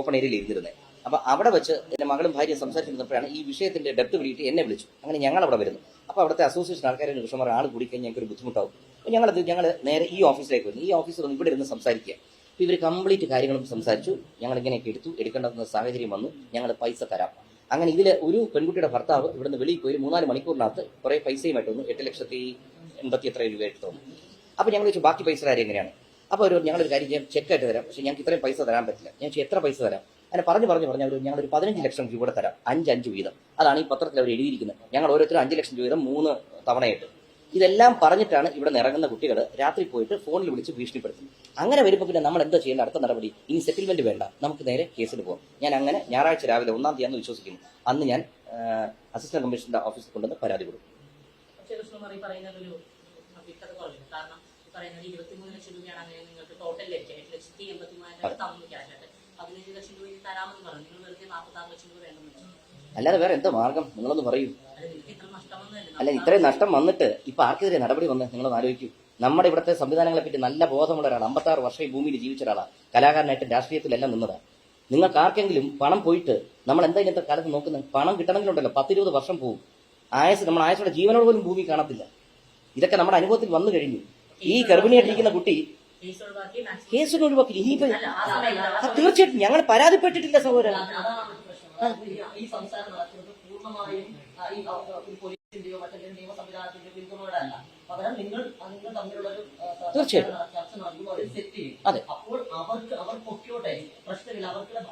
ഓപ്പൺ ഏരിയയിൽ ഇരുന്നിരുന്നത്. അപ്പോൾ അവിടെ വെച്ച് എൻ്റെ മകളും ഭാര്യയും സംസാരിച്ചിരുന്നപ്പോഴാണ് ഈ വിഷയത്തിന്റെ ഡെപ്ത് പിടിയിട്ട് എന്നെ വിളിച്ചു. അങ്ങനെ ഞങ്ങൾ അവിടെ വരുന്നു. അപ്പോൾ അവിടുത്തെ അസോസിയേഷൻ ആൾക്കാരെ കൃഷ്ണമാർ ആൾ കൂടിക്കഴിഞ്ഞാൽ ഞങ്ങൾക്ക് ഒരു ബുദ്ധിമുട്ടാവും. അപ്പോൾ ഞങ്ങൾ നേരെ ഈ ഓഫീസിലേക്ക് വരുന്നു. ഈ ഓഫീസിൽ വന്ന് ഇവിടെ ഇരുന്ന് സംസാരിക്കുക. അപ്പോൾ ഇവർ കംപ്ലീറ്റ് കാര്യങ്ങളും സംസാരിച്ചു. ഞങ്ങൾ ഇങ്ങനെയൊക്കെ എടുക്കേണ്ടുന്ന സാഹചര്യം വന്നു. ഞങ്ങൾ പൈസ തരാം. അങ്ങനെ ഇതിൽ ഒരു പെൺകുട്ടിയുടെ ഭർത്താവ് ഇവിടുന്ന് വെളിയിൽ പോയി 3-4 മണിക്കൂറിനകത്ത് കുറേ പൈസയുമായിട്ട് വന്നു. 8,80,000 രൂപയായിട്ട് തോന്നുന്നു. അപ്പോൾ ഞങ്ങൾ ചോദിച്ചു ബാക്കി പൈസ കാര്യം എങ്ങനെയാണ്? അപ്പോൾ അവർ ഞങ്ങളൊരു കാര്യം ചെയ്യാം, ചെക്കായിട്ട് തരാം, പക്ഷേ ഞങ്ങൾക്ക് ഇത്രയും പൈസ തരാൻ പറ്റില്ല. ഞാൻ എത്ര പൈസ തരാം? അങ്ങനെ പറഞ്ഞു ഞങ്ങളൊരു 15 ലക്ഷം രൂപ കൂടെ തരാം, 5 വീതം. അതാണ് ഈ പത്രത്തിൽ അവർ എഴുതിയിരിക്കുന്നത്. ഞങ്ങൾ ഓരോരുത്തരും 5 ലക്ഷം രൂപ വീതം 3 തവണയായിട്ട്. ഇതെല്ലാം പറഞ്ഞിട്ടാണ് ഇവിടെ നിന്ന് ഇറങ്ങുന്ന കുട്ടികൾ രാത്രി പോയിട്ട് ഫോണിൽ വിളിച്ച് ഭീഷണിപ്പെടുത്തും. അങ്ങനെ വരുമ്പോൾ പിന്നെ നമ്മൾ എന്താ ചെയ്യുന്ന അടുത്ത നടപടി? ഇനി സെറ്റിൽമെന്റ് വേണ്ട, നമുക്ക് നേരെ കേസിന് പോകാം. ഞാൻ അങ്ങനെ ഞായറാഴ്ച രാവിലെ 1-ാം തീയതി വിശ്വസിക്കുന്നു. അന്ന് ഞാൻ അസിസ്റ്റന്റ് കമ്മീഷണറുടെ ഓഫീസിൽ കൊണ്ടുവന്ന് പരാതി കൊടുക്കും. പക്ഷേ കൃഷ്ണകുമാർ പറയുന്നത് ഒരു വ്യക്തത കുറവില്ല. കാരണം പറയുന്നത് 23 ലക്ഷം രൂപയാണ് അങ്ങനെ നിങ്ങൾക്ക് ടോട്ടൽ ലഭിക്കുക. 8,83,000 തന്നു ക്യാഷായിട്ട്. 15 ലക്ഷം രൂപ തരാമെന്ന് പറഞ്ഞു. നിങ്ങൾ വെറുതെ 46 ലക്ഷം രൂപ വേണമെന്ന് വെച്ചു. അല്ലാതെ വേറെ എന്താ മാർഗം? നിങ്ങളൊന്ന് പറയൂ. ഇത്ര നഷ്ടം വന്നതല്ലേ? അല്ല, ഇത്രയും നഷ്ടം വന്നിട്ട് ഇപ്പൊ ആർക്കെതിരെ നടപടി വന്ന് നിങ്ങളൊന്ന് ആലോചിക്കൂ. നമ്മുടെ ഇവിടുത്തെ സംവിധാനങ്ങളെ പറ്റി നല്ല ബോധമുള്ള ഒരാൾ, 56 വർഷം ഈ ഭൂമിയിൽ ജീവിച്ച ഒരാളാണ്, കലാകാരനായിട്ട് രാഷ്ട്രീയത്തിലെല്ലാം നിന്നതാണ്. നിങ്ങൾക്ക് ആർക്കെങ്കിലും പണം പോയിട്ട് നമ്മൾ എന്താ ഇന്നത്തെ കാലത്ത് നോക്കുന്നത്? പണം കിട്ടണമെങ്കിലുണ്ടല്ലോ 10-20 വർഷം പോകും. നമ്മൾ ആയുസോടെ ജീവനോട് പോലും ഭൂമി കാണത്തില്ല. ഇതൊക്കെ നമ്മുടെ അനുഭവത്തിൽ വന്നു കഴിഞ്ഞു. ഈ ഗർഭിണിയായിട്ടിരിക്കുന്ന കുട്ടി കേസിന് ഒഴിവാക്കി. ഇനിയിപ്പോ തീർച്ചയായിട്ടും ഞങ്ങൾ പരാതിപ്പെട്ടിട്ടില്ല സഹോദരൻ. ഈ സംസാരം നടക്കുന്നത് പൂർണ്ണമായും ഈ പോലീസിന്റെയോ മറ്റെന്തെങ്കിലും നിയമ സംവിധാനത്തിന്റെയോ പിന്തുണയോടല്ല. പകരം നിങ്ങൾ തമ്മിലുള്ള ഒരു ചർച്ച നടക്കുമ്പോൾ അവർ സെറ്റ് ചെയ്യും. അപ്പോൾ അവർ പൊക്കിയോട്ടെ, പ്രശ്നമില്ല,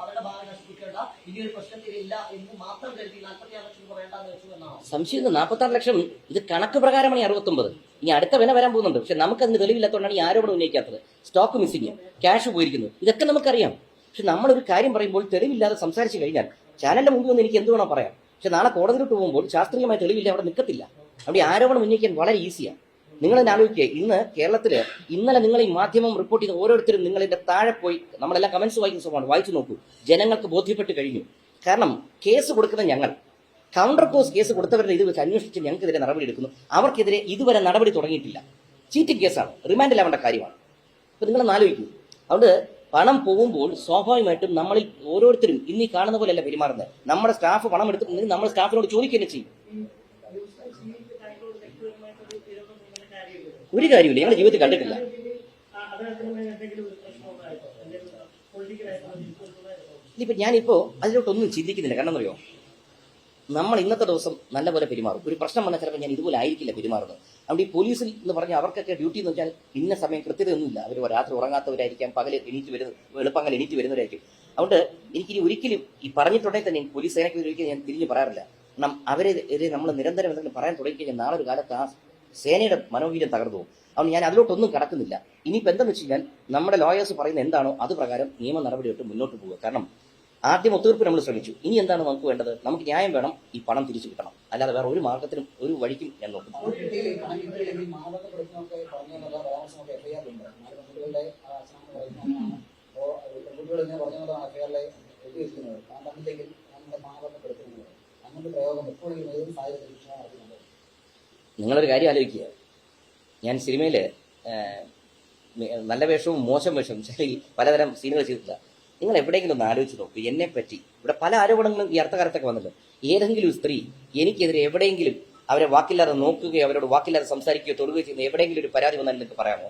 അവരുടെ ഭാഗം നശിപ്പിക്കേണ്ട, ഇനിയൊരു പ്രശ്നത്തിലില്ല എന്ന് മാത്രം കരുതി 46 ലക്ഷം രൂപ വേണ്ടെന്ന് വെച്ചു എന്നാണ് സംശയം. 46 ലക്ഷം ഇത് കണക്ക് പ്രകാരമാണ് 69. ഇനി അടുത്ത വില വരാൻ പോകുന്നുണ്ട്. പക്ഷെ നമുക്കതിന് തെളിവില്ലാത്തതുകൊണ്ടാണ് ഈ ആരോപണം ഉന്നയിക്കാത്തത്. സ്റ്റോക്ക് മിസ്സിങ്, ക്യാഷ് പോയിരിക്കുന്നത്, ഇതൊക്കെ നമുക്കറിയാം. പക്ഷെ നമ്മളൊരു കാര്യം പറയുമ്പോൾ തെളിവില്ലാതെ സംസാരിച്ചു കഴിഞ്ഞാൽ ചാനലിന്റെ മുമ്പിൽ വന്ന് എനിക്ക് എന്ത് വേണോ പറയാം. പക്ഷെ നാളെ കോടതിയിലോട്ട് പോകുമ്പോൾ ശാസ്ത്രീയമായ തെളിവില്ല, അവിടെ നിൽക്കത്തില്ല. അവിടെ ആരോപണം ഉന്നയിക്കാൻ വളരെ ഈസിയാണ്. നിങ്ങൾ തന്നെ ആലോചിക്കുക, ഇന്ന് കേരളത്തിൽ ഇന്നലെ നിങ്ങൾ ഈ മാധ്യമം റിപ്പോർട്ട് ചെയ്ത ഓരോരുത്തരും നിങ്ങളിന്റെ താഴെ പോയി, നമ്മളെല്ലാം കമന്റ്സ് വായിക്കുന്ന സ്വഭാവമാണ്, വായിച്ചു നോക്കൂ. ജനങ്ങൾക്ക് ബോധ്യപ്പെട്ട് കഴിഞ്ഞു. കാരണം കേസ് കൊടുക്കുന്ന ഞങ്ങൾ, കൗണ്ടർ പോസ് കേസ് കൊടുത്തവരുടെ ഇത് വെച്ച് അന്വേഷിച്ച് ഞങ്ങൾക്കെതിരെ നടപടി എടുക്കുന്നു. അവർക്കെതിരെ ഇതുവരെ നടപടി തുടങ്ങിയിട്ടില്ല. ചീറ്റിംഗ് കേസാണ്, റിമാൻഡിലാവേണ്ട കാര്യമാണ്. അപ്പൊ നിങ്ങളൊന്ന് ആലോചിക്കൂ. അതുകൊണ്ട് പണം പോകുമ്പോൾ സ്വാഭാവികമായിട്ടും നമ്മളിൽ ഓരോരുത്തരും ഇന്നീ കാണുന്ന പോലെയല്ല പെരുമാറുന്നത്. നമ്മുടെ സ്റ്റാഫ് പണം എടുത്തിട്ടുണ്ടെങ്കിൽ നമ്മൾ സ്റ്റാഫിനോട് ചോദിക്കുകയും ചെയ്യും. ഒരു കാര്യമില്ല, ഞങ്ങൾ ജീവിതത്തിൽ കണ്ടിട്ടില്ല. ഞാനിപ്പോ അതിലോട്ടൊന്നും ചിന്തിക്കുന്നില്ല. കാരണം എന്നറിയോ, നമ്മൾ ഇന്നത്തെ ദിവസം നല്ലപോലെ പെരുമാറും. ഒരു പ്രശ്നം വന്നാൽ ചിലപ്പോൾ ഞാൻ ഇതുപോലെ ആയിരിക്കില്ല പെരുമാറുന്നത്. അതുകൊണ്ട് ഈ പോലീസിൽ എന്ന് പറഞ്ഞാൽ അവർക്കൊക്കെ ഡ്യൂട്ടി എന്ന് വെച്ചാൽ ഇന്ന സമയം കൃത്യതയൊന്നുമില്ല. അവർ രാത്രി ഉറങ്ങാത്തവരായിരിക്കാം, പകൽ വെളുപ്പങ്ങൽ എണീറ്റ് വരുന്നവരായിരിക്കും. അതുകൊണ്ട് എനിക്കിനി ഒരിക്കലും ഈ പറഞ്ഞിട്ടുണ്ടെങ്കിൽ തന്നെ പോലീസ് സേനയ്ക്ക് ഒരിക്കലും ഞാൻ തിരിഞ്ഞ് പറയാറില്ല. കാരണം അവരെ നമ്മൾ നിരന്തരം എന്തെങ്കിലും പറയാൻ തുടങ്ങിക്കഴിഞ്ഞാൽ നാളെ ഒരു കാലത്ത് ആ സേനയുടെ മനോവീര്യം തകർന്നു പോകും. അതുകൊണ്ട് ഞാൻ അതിലോട്ടൊന്നും കടക്കുന്നില്ല. ഇനിയിപ്പോൾ എന്താണെന്ന് വെച്ച് കഴിഞ്ഞാൽ നമ്മുടെ ലോയേഴ്സ് പറയുന്ന എന്താണോ അത് പ്രകാരം നിയമ നടപടിയായിട്ട് മുന്നോട്ട് പോവുക. കാരണം ആദ്യം ഒത്തുതീർപ്പ് നമ്മൾ ശ്രമിച്ചു. ഇനി എന്താണ് നമുക്ക് വേണ്ടത്? നമുക്ക് ന്യായം വേണം, ഈ പണം തിരിച്ചു കിട്ടണം. അല്ലാതെ വേറെ ഒരു മാർഗത്തിനും ഒരു വഴിക്കും ഞാൻ നോക്കുന്നു. നിങ്ങളൊരു കാര്യം ആലോചിക്കുക. ഞാൻ സിനിമയില് നല്ല വേഷവും മോശം വേഷവും പലതരം സീനുകൾ ചെയ്തിട്ടില്ല. നിങ്ങൾ എവിടെയെങ്കിലും ഒന്ന് ആലോചിച്ച് നോക്കൂ. എന്നെ പറ്റി ഇവിടെ പല ആരോപണങ്ങളും ഈ അടുത്ത കാലത്തൊക്കെ വന്നല്ലോ. ഏതെങ്കിലും ഒരു സ്ത്രീ എനിക്കെതിരെ എവിടെയെങ്കിലും അവരെ വാക്കില്ലാതെ നോക്കുകയോ അവരോട് വാക്കില്ലാതെ സംസാരിക്കുകയോ തൊടുകയോ ചെയ്യുന്ന എവിടെയെങ്കിലും ഒരു പരാതി വന്നാൽ നിങ്ങൾക്ക് പറയാമോ?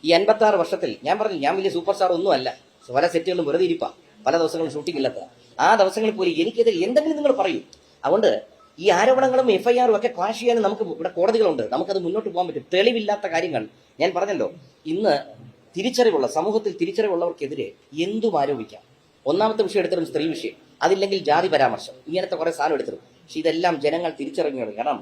ഈ 56 വർഷത്തിൽ ഞാൻ പറഞ്ഞു, ഞാൻ വലിയ സൂപ്പർ സ്റ്റാർ ഒന്നും അല്ല. പല സെറ്റുകളും വെറുതെ ഇരിപ്പാ, പല ദിവസങ്ങളും ഷൂട്ടിംഗ് ഇല്ലാത്ത ആ ദിവസങ്ങളിൽ പോലും എനിക്കെതിരെ എന്തെങ്കിലും നിങ്ങൾ പറയൂ. അതുകൊണ്ട് ഈ ആരോപണങ്ങളും FIR ഒക്കെ ക്വാഷ് ചെയ്യാൻ നമുക്ക് ഇവിടെ കോടതികളുണ്ട്, നമുക്കത് മുന്നോട്ട് പോകാൻ പറ്റും. തെളിവില്ലാത്ത കാര്യങ്ങൾ ഞാൻ പറഞ്ഞല്ലോ, ഇന്ന് തിരിച്ചറിവുള്ള സമൂഹത്തിൽ തിരിച്ചറിവുള്ളവർക്കെതിരെ എന്തും ആരോപിക്കാം. ഒന്നാമത്തെ വിഷയം എടുത്തിരും സ്ത്രീ വിഷയം, അതില്ലെങ്കിൽ ജാതി പരാമർശം, ഇങ്ങനത്തെ കുറെ സാധനം എടുത്തിരും. പക്ഷെ ഇതെല്ലാം ജനങ്ങൾ തിരിച്ചറിഞ്ഞു. കാരണം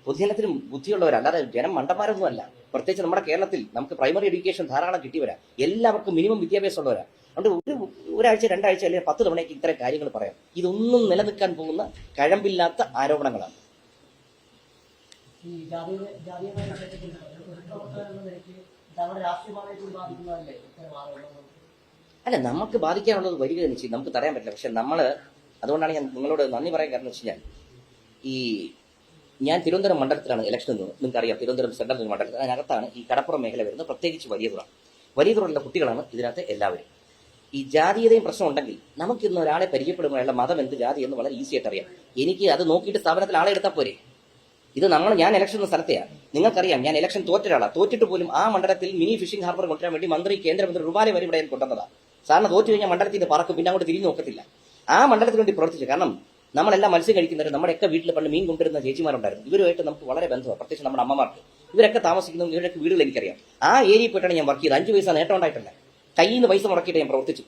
പൊതുജനത്തിനും ബുദ്ധിയുള്ളവരല്ലാതെ ജനം മണ്ടന്മാരൊന്നും അല്ല. പ്രത്യേകിച്ച് നമ്മുടെ കേരളത്തിൽ നമുക്ക് പ്രൈമറി എഡ്യൂക്കേഷൻ ധാരാളം കിട്ടിയവരാ, എല്ലാവർക്കും മിനിമം വിദ്യാഭ്യാസം ഉള്ളവരാ. അതുകൊണ്ട് ഒരാഴ്ച 2 ആഴ്ച അല്ലെങ്കിൽ 10 തവണയ്ക്ക് ഇത്തരം കാര്യങ്ങൾ പറയാം. ഇതൊന്നും നിലനിൽക്കാൻ പോകുന്ന കഴമ്പില്ലാത്ത ആരോപണങ്ങളാണ്. ഈ ജാതീയമായ വിഷയത്തെ എന്ന നിലയ്ക്ക് താങ്കളുടെ രാഷ്ട്രീയമായി കൂടി ബാധിക്കുന്നതല്ലേ ഇത്തരം ആരോപണങ്ങൾ? അല്ല, നമുക്ക് ബാധിക്കാനുള്ളത് വരിക തന്നെ ചെയ്യും, നമുക്ക് തടയാൻ പറ്റില്ല. പക്ഷെ അതുകൊണ്ടാണ് ഞാൻ നിങ്ങളോട് നന്ദി പറയാൻ കാരണം വെച്ച് കഴിഞ്ഞാൽ, ഞാൻ തിരുവനന്തപുരം മണ്ഡലത്തിലാണ് ഇലക്ഷൻ നിന്നത്. നിങ്ങൾക്കറിയാം, തിരുവനന്തപുരം സെൻട്രൽ മണ്ഡലത്തിൽ അതിനകത്താണ് ഈ കടപ്പുറം മേഖല വരുന്നത്, പ്രത്യേകിച്ച് വലിയതുറയുള്ള കുട്ടികളാണ് ഇതിനകത്ത് എല്ലാവരും. ഈ ജാതീയതയും പ്രശ്നം ഉണ്ടെങ്കിൽ നമുക്കിന്ന് ഒരാളെ പരിചയപ്പെടുമ്പോൾ അയാളുടെ മതം എന്ത്, ജാതി എന്ന് വളരെ ഈസി ആയിട്ട് അറിയാം. എനിക്ക് അത് നോക്കിയിട്ട് സ്ഥാപനത്തിൽ ആളെ എടുത്താൽ പോരെ. ഇത് ഞാൻ ഇലക്ഷൻ എന്ന സ്ഥലത്തെയാണ്, നിങ്ങൾക്കറിയാം. ഞാൻ ഇലക്ഷൻ തോറ്റിട്ട് പോലും ആ മണ്ഡലത്തിൽ മിനി ഫിഷിംഗ് ഹാർബർ കൊണ്ടുവരാൻ വേണ്ടി കേന്ദ്രമന്ത്രി റുബാലെ വരെ ഇവിടെ കൊണ്ടുവന്നതാണ്. സാറിന് തോറ്റു കഴിഞ്ഞാൽ മണ്ഡലത്തിൽ നിന്ന് പറക്കും, പിന്നെ അങ്ങോട്ട് തിരിഞ്ഞു നോക്കത്തില്ല. ആ മണ്ഡലത്തിന് വേണ്ടി പ്രവർത്തിച്ചു. കാരണം നമ്മളെല്ലാം മത്സ്യം കഴിക്കുന്നവർ, നമ്മുടെയൊക്കെ വീട്ടിൽ പണ്ട് മീൻ കൊണ്ടുവരുന്ന ചേച്ചിമാരുണ്ടായിരുന്നു. ഇവരുമായിട്ട് നമുക്ക് വളരെ ബന്ധമാണ്, പ്രത്യേകിച്ച് നമ്മുടെ അമ്മമാർക്ക്. ഇവരൊക്കെ താമസിക്കുന്ന ഇവരൊക്കെ വീടുകൾ എനിക്കറിയാം. ആ ഏരിയയിൽ പോയിട്ടാണ് ഞാൻ വർക്ക് ചെയ്തത്. 5 പൈസ നേട്ടം ഉണ്ടായിട്ടില്ല, കയ്യിൽ നിന്ന് പൈസ മുടക്കിയിട്ട് ഞാൻ പ്രവർത്തിച്ചു.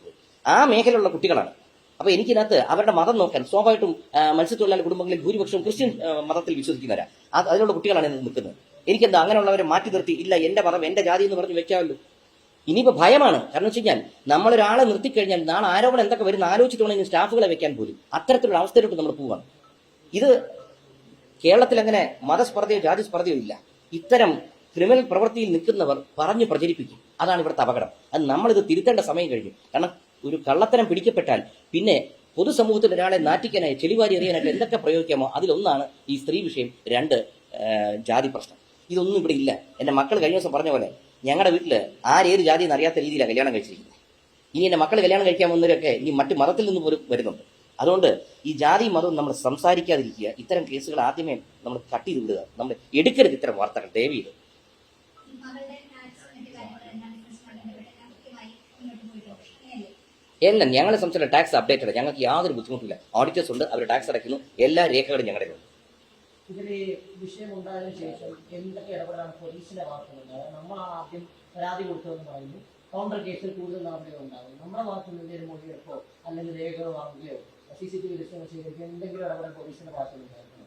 ആ മേഖലയിലുള്ള കുട്ടികളാണ്. അപ്പൊ എനിക്കിനകത്ത് അവരുടെ മതം നോക്കാൻ സ്വാഭാവികമായിട്ടും മത്സ്യത്തൊഴിലാളി കുടുംബങ്ങളിൽ ഭൂരിപക്ഷവും ക്രിസ്ത്യൻ മതത്തിൽ വിശ്വസിക്കുന്നവരാ. അതിനുള്ള കുട്ടികളാണ് ഇന്ന് നിൽക്കുന്നത്. എനിക്കെന്താ അങ്ങനെയുള്ളവരെ മാറ്റി നിർത്തി, ഇല്ല എന്റെ മതം എന്റെ ജാതി എന്ന് പറഞ്ഞ് വെക്കാമല്ലോ. ഇനിയിപ്പോ ഭയമാണ്. കാരണം വെച്ച് കഴിഞ്ഞാൽ നമ്മളൊരാളെ നിർത്തിക്കഴിഞ്ഞാൽ നാളെ ആരോപണം എന്തൊക്കെ വരുന്ന ആലോചിച്ചിട്ട് വേണമെങ്കിൽ സ്റ്റാഫുകളെ വെക്കാൻ പോലും അത്തരത്തിലുള്ള അവസ്ഥയിലോട്ട് നമ്മൾ പോവുകയാണ്. ഇത് കേരളത്തിൽ അങ്ങനെ മതസ്പർദ്ധയോ ജാതി സ്പർദ്ധയോ ഇല്ല. ഇത്തരം ക്രിമിനൽ പ്രവൃത്തിയിൽ നിൽക്കുന്നവർ പറഞ്ഞു പ്രചരിപ്പിക്കും. അതാണ് ഇവിടുത്തെ അപകടം. അത് നമ്മളിത് തിരുത്തേണ്ട സമയം കഴിഞ്ഞു. കാരണം ഒരു കള്ളത്തരം പിടിക്കപ്പെട്ടാൽ പിന്നെ പൊതുസമൂഹത്തിൽ ഒരാളെ നാറ്റിക്കാനായി ചെളിവാരി എറിയാനായിട്ട് എന്തൊക്കെ പ്രയോഗിക്കാമോ അതിലൊന്നാണ് ഈ സ്ത്രീ വിഷയം, 2 ജാതി പ്രശ്നം. ഇതൊന്നും ഇവിടെ ഇല്ല. എന്റെ മക്കൾ കഴിഞ്ഞ ദിവസം പറഞ്ഞ പോലെ ഞങ്ങളുടെ വീട്ടില് ആരേത് ജാതി എന്ന് അറിയാത്ത രീതിയിലാണ് കല്യാണം കഴിച്ചിരിക്കുന്നത്. ഇനി എന്റെ മക്കൾ കല്യാണം കഴിക്കാൻ വന്നവരൊക്കെ ഇനി മറ്റു മതത്തിൽ നിന്ന് പോലും വരുന്നുണ്ട്. അതുകൊണ്ട് ഈ ജാതി മതവും നമ്മൾ സംസാരിക്കാതിരിക്കുക. ഇത്തരം കേസുകൾ ആദ്യമേ നമ്മൾ കട്ട് ചെയ്ത് വിടുക. നമ്മൾ എടുക്കരുത് ഇത്തരം വാർത്തകൾ ദയവ് ചെയ്ത്. എല്ലാം ഞങ്ങളെ സംബന്ധിച്ചുള്ള ടാക്സ് അപ്ഡേറ്റഡ്, ഞങ്ങൾക്ക് യാതൊരു ബുദ്ധിമുട്ടില്ല. ഓഡിറ്റേഴ്സ് ഉണ്ട്, അവർ ടാക്സ് അടയ്ക്കുന്നു, എല്ലാ രേഖകളും ഞങ്ങളുടെ ഉണ്ട്. ഇതില് വിഷയം ഉണ്ടായതിനു ശേഷം എന്തൊക്കെ ഇടപെടാണ് പോലീസിന്റെ ഭാഗത്തുനിന്ന്? നമ്മളാണ് ആദ്യം പരാതി കൊടുത്തതെന്ന് പറയുന്നു. കൗണ്ടർ കേസിൽ കൂടുതൽ നടപടികൾ ഉണ്ടാകും. നമ്മുടെ ഭാഗത്തുനിന്ന് എന്തെങ്കിലും മൊഴിയെടുക്കോ അല്ലെങ്കിൽ രേഖകൾ വാങ്ങുകയോ CCTV ദൃശ്യങ്ങൾ സ്വീകരിക്കുകയോ എന്തെങ്കിലും ഇടപെടാൻ പോലീസിന്റെ ഭാഗത്തുനിന്നുണ്ടായിരുന്നു?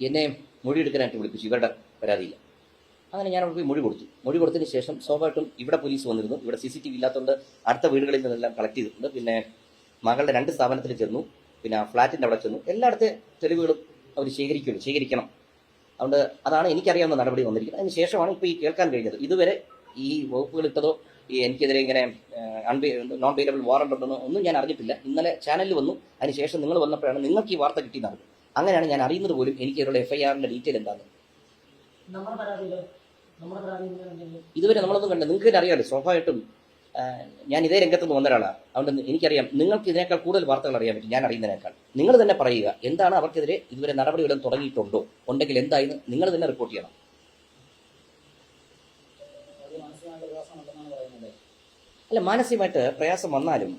എന്നെ മൊഴിയെടുക്കാനായിട്ട് വിളിപ്പിച്ചു, ഇവരുടെ പരാതിയില്ല. അങ്ങനെ ഞാൻ അവർക്ക് മൊഴി കൊടുത്തതിന് ശേഷം സ്വാഭാവികമായിട്ടും ഇവിടെ പോലീസ് വന്നിരുന്നു. ഇവിടെ CCTV ഇല്ലാത്തതുകൊണ്ട് അടുത്ത വീടുകളിൽ നിന്നെല്ലാം കളക്ട് ചെയ്തിട്ടുണ്ട്. പിന്നെ മകളുടെ 2 സ്ഥാപനത്തിൽ ചെന്നു, പിന്നെ ഫ്ലാറ്റിന്റെ അവിടെ ചെന്നു. എല്ലായിടത്തെ തെളിവുകളും അവർ ശേഖരിക്കണം. അതുകൊണ്ട് അതാണ് എനിക്കറിയാവുന്ന നടപടി വന്നിരിക്കുന്നത്. അതിന് ശേഷമാണ് ഇപ്പോൾ ഈ കേൾക്കാൻ കഴിഞ്ഞത്. ഇതുവരെ ഈ വകുപ്പുകൾ ഇട്ടതോ എനിക്കെതിരെ ഇങ്ങനെ നോൺ ബെയിലബിൾ വാറണ്ട് ഉണ്ടെന്നോ ഒന്നും ഞാൻ അറിഞ്ഞിട്ടില്ല. ഇന്നലെ ചാനലിൽ വന്നു, അതിനുശേഷം നിങ്ങൾ വന്നപ്പോഴാണ് നിങ്ങൾക്ക് ഈ വാർത്ത കിട്ടിയെന്നാണ്. അങ്ങനെയാണ് ഞാൻ അറിയുന്നത് പോലും എനിക്ക് ഇവരുടെ FIRന്റെ ഡീറ്റെയിൽ എന്താണ്. ഇതുവരെ നമ്മളൊന്നും കണ്ടത് നിങ്ങൾക്ക് തന്നെ അറിയാമല്ലോ. സ്വാഭാവികമായിട്ടും ഞാൻ ഇതേ രംഗത്ത് നിന്ന് വന്ന ഒരാളാണ്. അതുകൊണ്ട് എനിക്കറിയാം, നിങ്ങൾക്ക് ഇതിനേക്കാൾ കൂടുതൽ വാർത്തകൾ അറിയാൻ പറ്റും ഞാൻ അറിയുന്നതിനേക്കാൾ. നിങ്ങൾ തന്നെ പറയുക, എന്താണ് അവർക്കെതിരെ ഇതുവരെ നടപടികളും തുടങ്ങിയിട്ടുണ്ടോ, ഉണ്ടെങ്കിൽ എന്തായെന്ന് നിങ്ങൾ തന്നെ റിപ്പോർട്ട് ചെയ്യണം. അല്ല, മാനസികമായിട്ട് പ്രയാസം വന്നാലും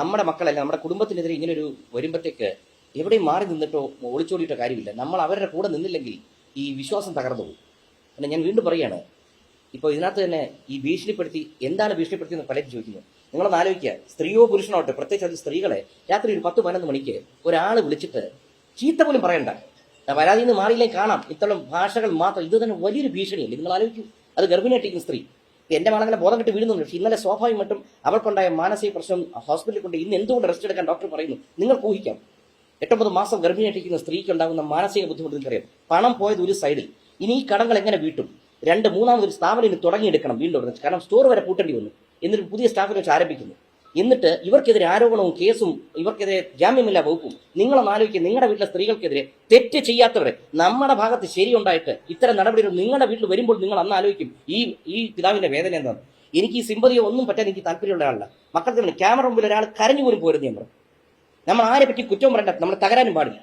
നമ്മുടെ മക്കളല്ല, നമ്മുടെ കുടുംബത്തിനെതിരെ ഇങ്ങനൊരു വരുമ്പോഴത്തേക്ക് എവിടെയും മാറി നിന്നിട്ടോ ഒളിച്ചോടിയിട്ടോ കാര്യമില്ല. നമ്മൾ അവരുടെ കൂടെ നിന്നില്ലെങ്കിൽ ഈ വിശ്വാസം തകർന്നു പോകും. പിന്നെ ഞാൻ വീണ്ടും പറയുകയാണ്, ഇപ്പോൾ ഇതിനകത്ത് തന്നെ ഈ ഭീഷണിപ്പെടുത്തി, എന്താണ് ഭീഷണിപ്പെടുത്തിയെന്ന് പലരും ചോദിക്കുന്നു. നിങ്ങളൊന്ന് ആലോചിക്കുക, സ്ത്രീയോ പുരുഷനോട്ടെ, പ്രത്യേകിച്ച് അത് സ്ത്രീകളെ രാത്രി ഒരു 10-11 മണിക്ക് ഒരാൾ വിളിച്ചിട്ട് ചീത്ത പോലും പറയണ്ട, പരാതിയിൽ നിന്ന് മാറിയില്ലെങ്കിൽ കാണാം, ഇത്തരം ഭാഷകൾ മാത്രം. ഇത് തന്നെ വലിയൊരു ഭീഷണിയല്ലേ? നിങ്ങൾ ആലോചിക്കൂ. അത് ഗർഭിണിയായിട്ടിരിക്കുന്ന സ്ത്രീ. എന്റെ മകളങ്ങനെ ബോധം കെട്ട് വീഴുന്നുണ്ട്. പക്ഷേ ഇന്നലെ സ്വാഭാവികമായിട്ടും അവൾക്കുണ്ടായ മാനസിക പ്രശ്നം ഹോസ്പിറ്റലിൽ കൊണ്ട് ഇന്ന് എന്തുകൊണ്ട് റെസ്റ്റ് എടുക്കാൻ ഡോക്ടർ പറയുന്നു? നിങ്ങൾക്ക് ഊഹിക്കാം. 8-9 മാസം ഗർഭിണിയായിട്ടിരിക്കുന്ന സ്ത്രീക്ക് ഉണ്ടാകുന്ന മാനസിക ബുദ്ധിമുട്ട് നിങ്ങൾക്കറിയാം. പണം പോയത് ഒരു സൈഡിൽ, ഇനി ഈ കടങ്ങൾ എങ്ങനെ വീട്ടും? 2-3 സ്ഥാപനം തുടങ്ങിയെടുക്കണം വീണ്ടും. കാരണം സ്റ്റോർ വരെ പൂട്ടേണ്ടി വന്നു. എന്നിട്ട് പുതിയ സ്റ്റാഫിനെ വെച്ച് ആരംഭിക്കുന്നു. എന്നിട്ട് ഇവർക്കെതിരെ ആരോപണവും കേസും, ഇവർക്കെതിരെ ജാമ്യമില്ലാ വകുപ്പും. നിങ്ങളൊന്ന് ആലോചിക്കുക, നിങ്ങളുടെ വീട്ടിലെ സ്ത്രീകൾക്കെതിരെ തെറ്റ് ചെയ്യാത്തവരെ നമ്മുടെ ഭാഗത്ത് ശരിയുണ്ടായിട്ട് ഇത്തരം നടപടികൾ നിങ്ങളുടെ വീട്ടിൽ വരുമ്പോൾ നിങ്ങൾ അന്ന് ആലോചിക്കും ഈ പിതാവിന്റെ വേദന എന്താണ്. എനിക്ക് ഈ സിമ്പതിയോ ഒന്നും പറ്റാൻ എനിക്ക് താല്പര്യമുള്ള ആളല്ല. മക്കൾക്ക് ക്യാമറ മുമ്പിൽ ഒരാൾ കരഞ്ഞു പോലും പോരുന്നു. ഞാൻ പറഞ്ഞു, നമ്മൾ ആരെ പറ്റി കുറ്റവും പറയണ്ട, നമ്മൾ തകരാനും പാടില്ല.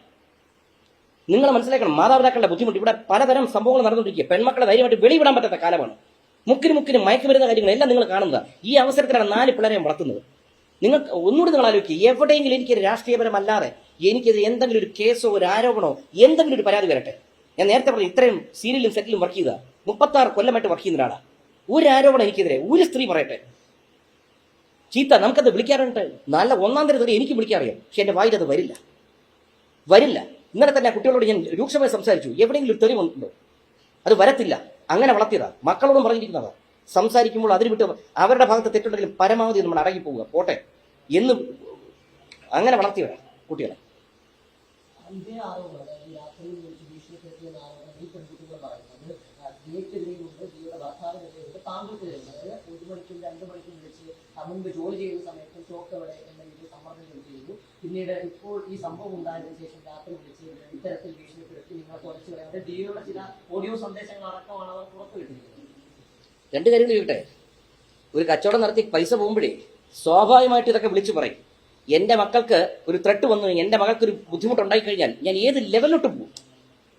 നിങ്ങൾ മനസ്സിലാക്കണം മാതാപിതാക്കളുടെ ബുദ്ധിമുട്ട്. ഇവിടെ പലതരം സംഭവങ്ങൾ നടന്നുകൊണ്ടിരിക്കുക. പെൺമക്കളെ ധൈര്യമായിട്ട് വെളിവിടാൻ പറ്റാത്ത കാലമാണ്. മുക്കിന് മയക്കുമരുന്ന കാര്യങ്ങളെല്ലാം നിങ്ങൾ കാണുന്നത്. ഈ അവസരത്തിലാണ് 4 പിള്ളേരെ വളർത്തുന്നത്. നിങ്ങൾക്ക് ഒന്നുകൂടി നിങ്ങൾ ആലോചിക്കുക, എവിടെയെങ്കിലും എനിക്ക് രാഷ്ട്രീയപരമല്ലാതെ എനിക്കെതിരെ എന്തെങ്കിലും ഒരു കേസോ ഒരു ആരോപണമോ എന്തെങ്കിലും ഒരു പരാതി വരട്ടെ. ഞാൻ നേരത്തെ പറഞ്ഞു, ഇത്രയും സീരിയലും സെറ്റിലും വർക്ക് ചെയ്ത 36 കൊല്ലമായിട്ട് വർക്ക് ചെയ്യുന്ന ഒരാളാണ്. ഒരു ആരോപണം എനിക്കെതിരെ ഒരു സ്ത്രീ പറയട്ടെ ചീത്ത, നമുക്കത് വിളിക്കാറുണ്ട്. നല്ല ഒന്നാം തരം തെറി എനിക്ക് വിളിക്കാറിയാം, പക്ഷെ എന്റെ വായിൽ അത് വരില്ല. ഇന്നലെ തന്നെ കുട്ടികളോട് ഞാൻ രൂക്ഷമായി സംസാരിച്ചു. എവിടെയെങ്കിലും ഒരു തെളിവുണ്ടോ? അത് വരത്തില്ല. അങ്ങനെ വളർത്തിയതാ. മക്കളോടും പറഞ്ഞിരിക്കുന്നതാ. സംസാരിക്കുമ്പോൾ അതിന് വിട്ട് അവരുടെ ഭാഗത്ത് തെറ്റുണ്ടെങ്കിലും പരമാവധി നമ്മൾ അടങ്ങി പോവുക, പോട്ടെ എന്ന് അങ്ങനെ വളർത്തിയവരാ കുട്ടികളെ. ഇതേ ആരോപണം, അതായത് രാത്രിയിൽ വിളിച്ച് ഭീഷണിപ്പെടുത്തിയെന്ന ആരോപണം ഈ പെൺകുട്ടികൾ പറയുന്നത് ദിയക്കെതിരെയുണ്ട്, ദിയയുടെ ഭർത്താവിനെതിരെയുണ്ട്, താങ്കൾക്കെതിരെയുണ്ട്. അതായത് 1 മണിക്കും 2 മണിക്കും വിളിച്ച് മുൻപ് ജോലി ചെയ്യുന്ന സമയത്ത് ചോക്ക് എവിടെ എന്ന രീതിയിൽ സമ്മർദ്ദം ചെലുത്തിയിരുന്നു. പിന്നീട് ഇപ്പോൾ ഈ സംഭവം ഉണ്ടായതിനു ശേഷം രാത്രി വിളിച്ച് ഇത്തരത്തിൽ ഭീഷണിപ്പെടുത്തി നിങ്ങളെ തുറച്ചു പറയാതെ ദിയയുടെ ചില ഓഡിയോ സന്ദേശങ്ങൾ അടക്കമാണ് അവർ പുറത്തുവിട്ടിരിക്കുന്നത്. 2 കാര്യങ്ങൾ ചോദിക്കട്ടെ. ഒരു കച്ചവടം നടത്തി പൈസ പോകുമ്പോഴേ സ്വാഭാവികമായിട്ട് ഇതൊക്കെ വിളിച്ചു പറയും. എന്റെ മക്കൾക്ക് ഒരു ത്രെട്ട് വന്നു, എന്റെ മകൾക്ക് ഒരു ബുദ്ധിമുട്ടുണ്ടായി കഴിഞ്ഞാൽ ഞാൻ ഏത് ലെവലിലോട്ട് പോകും?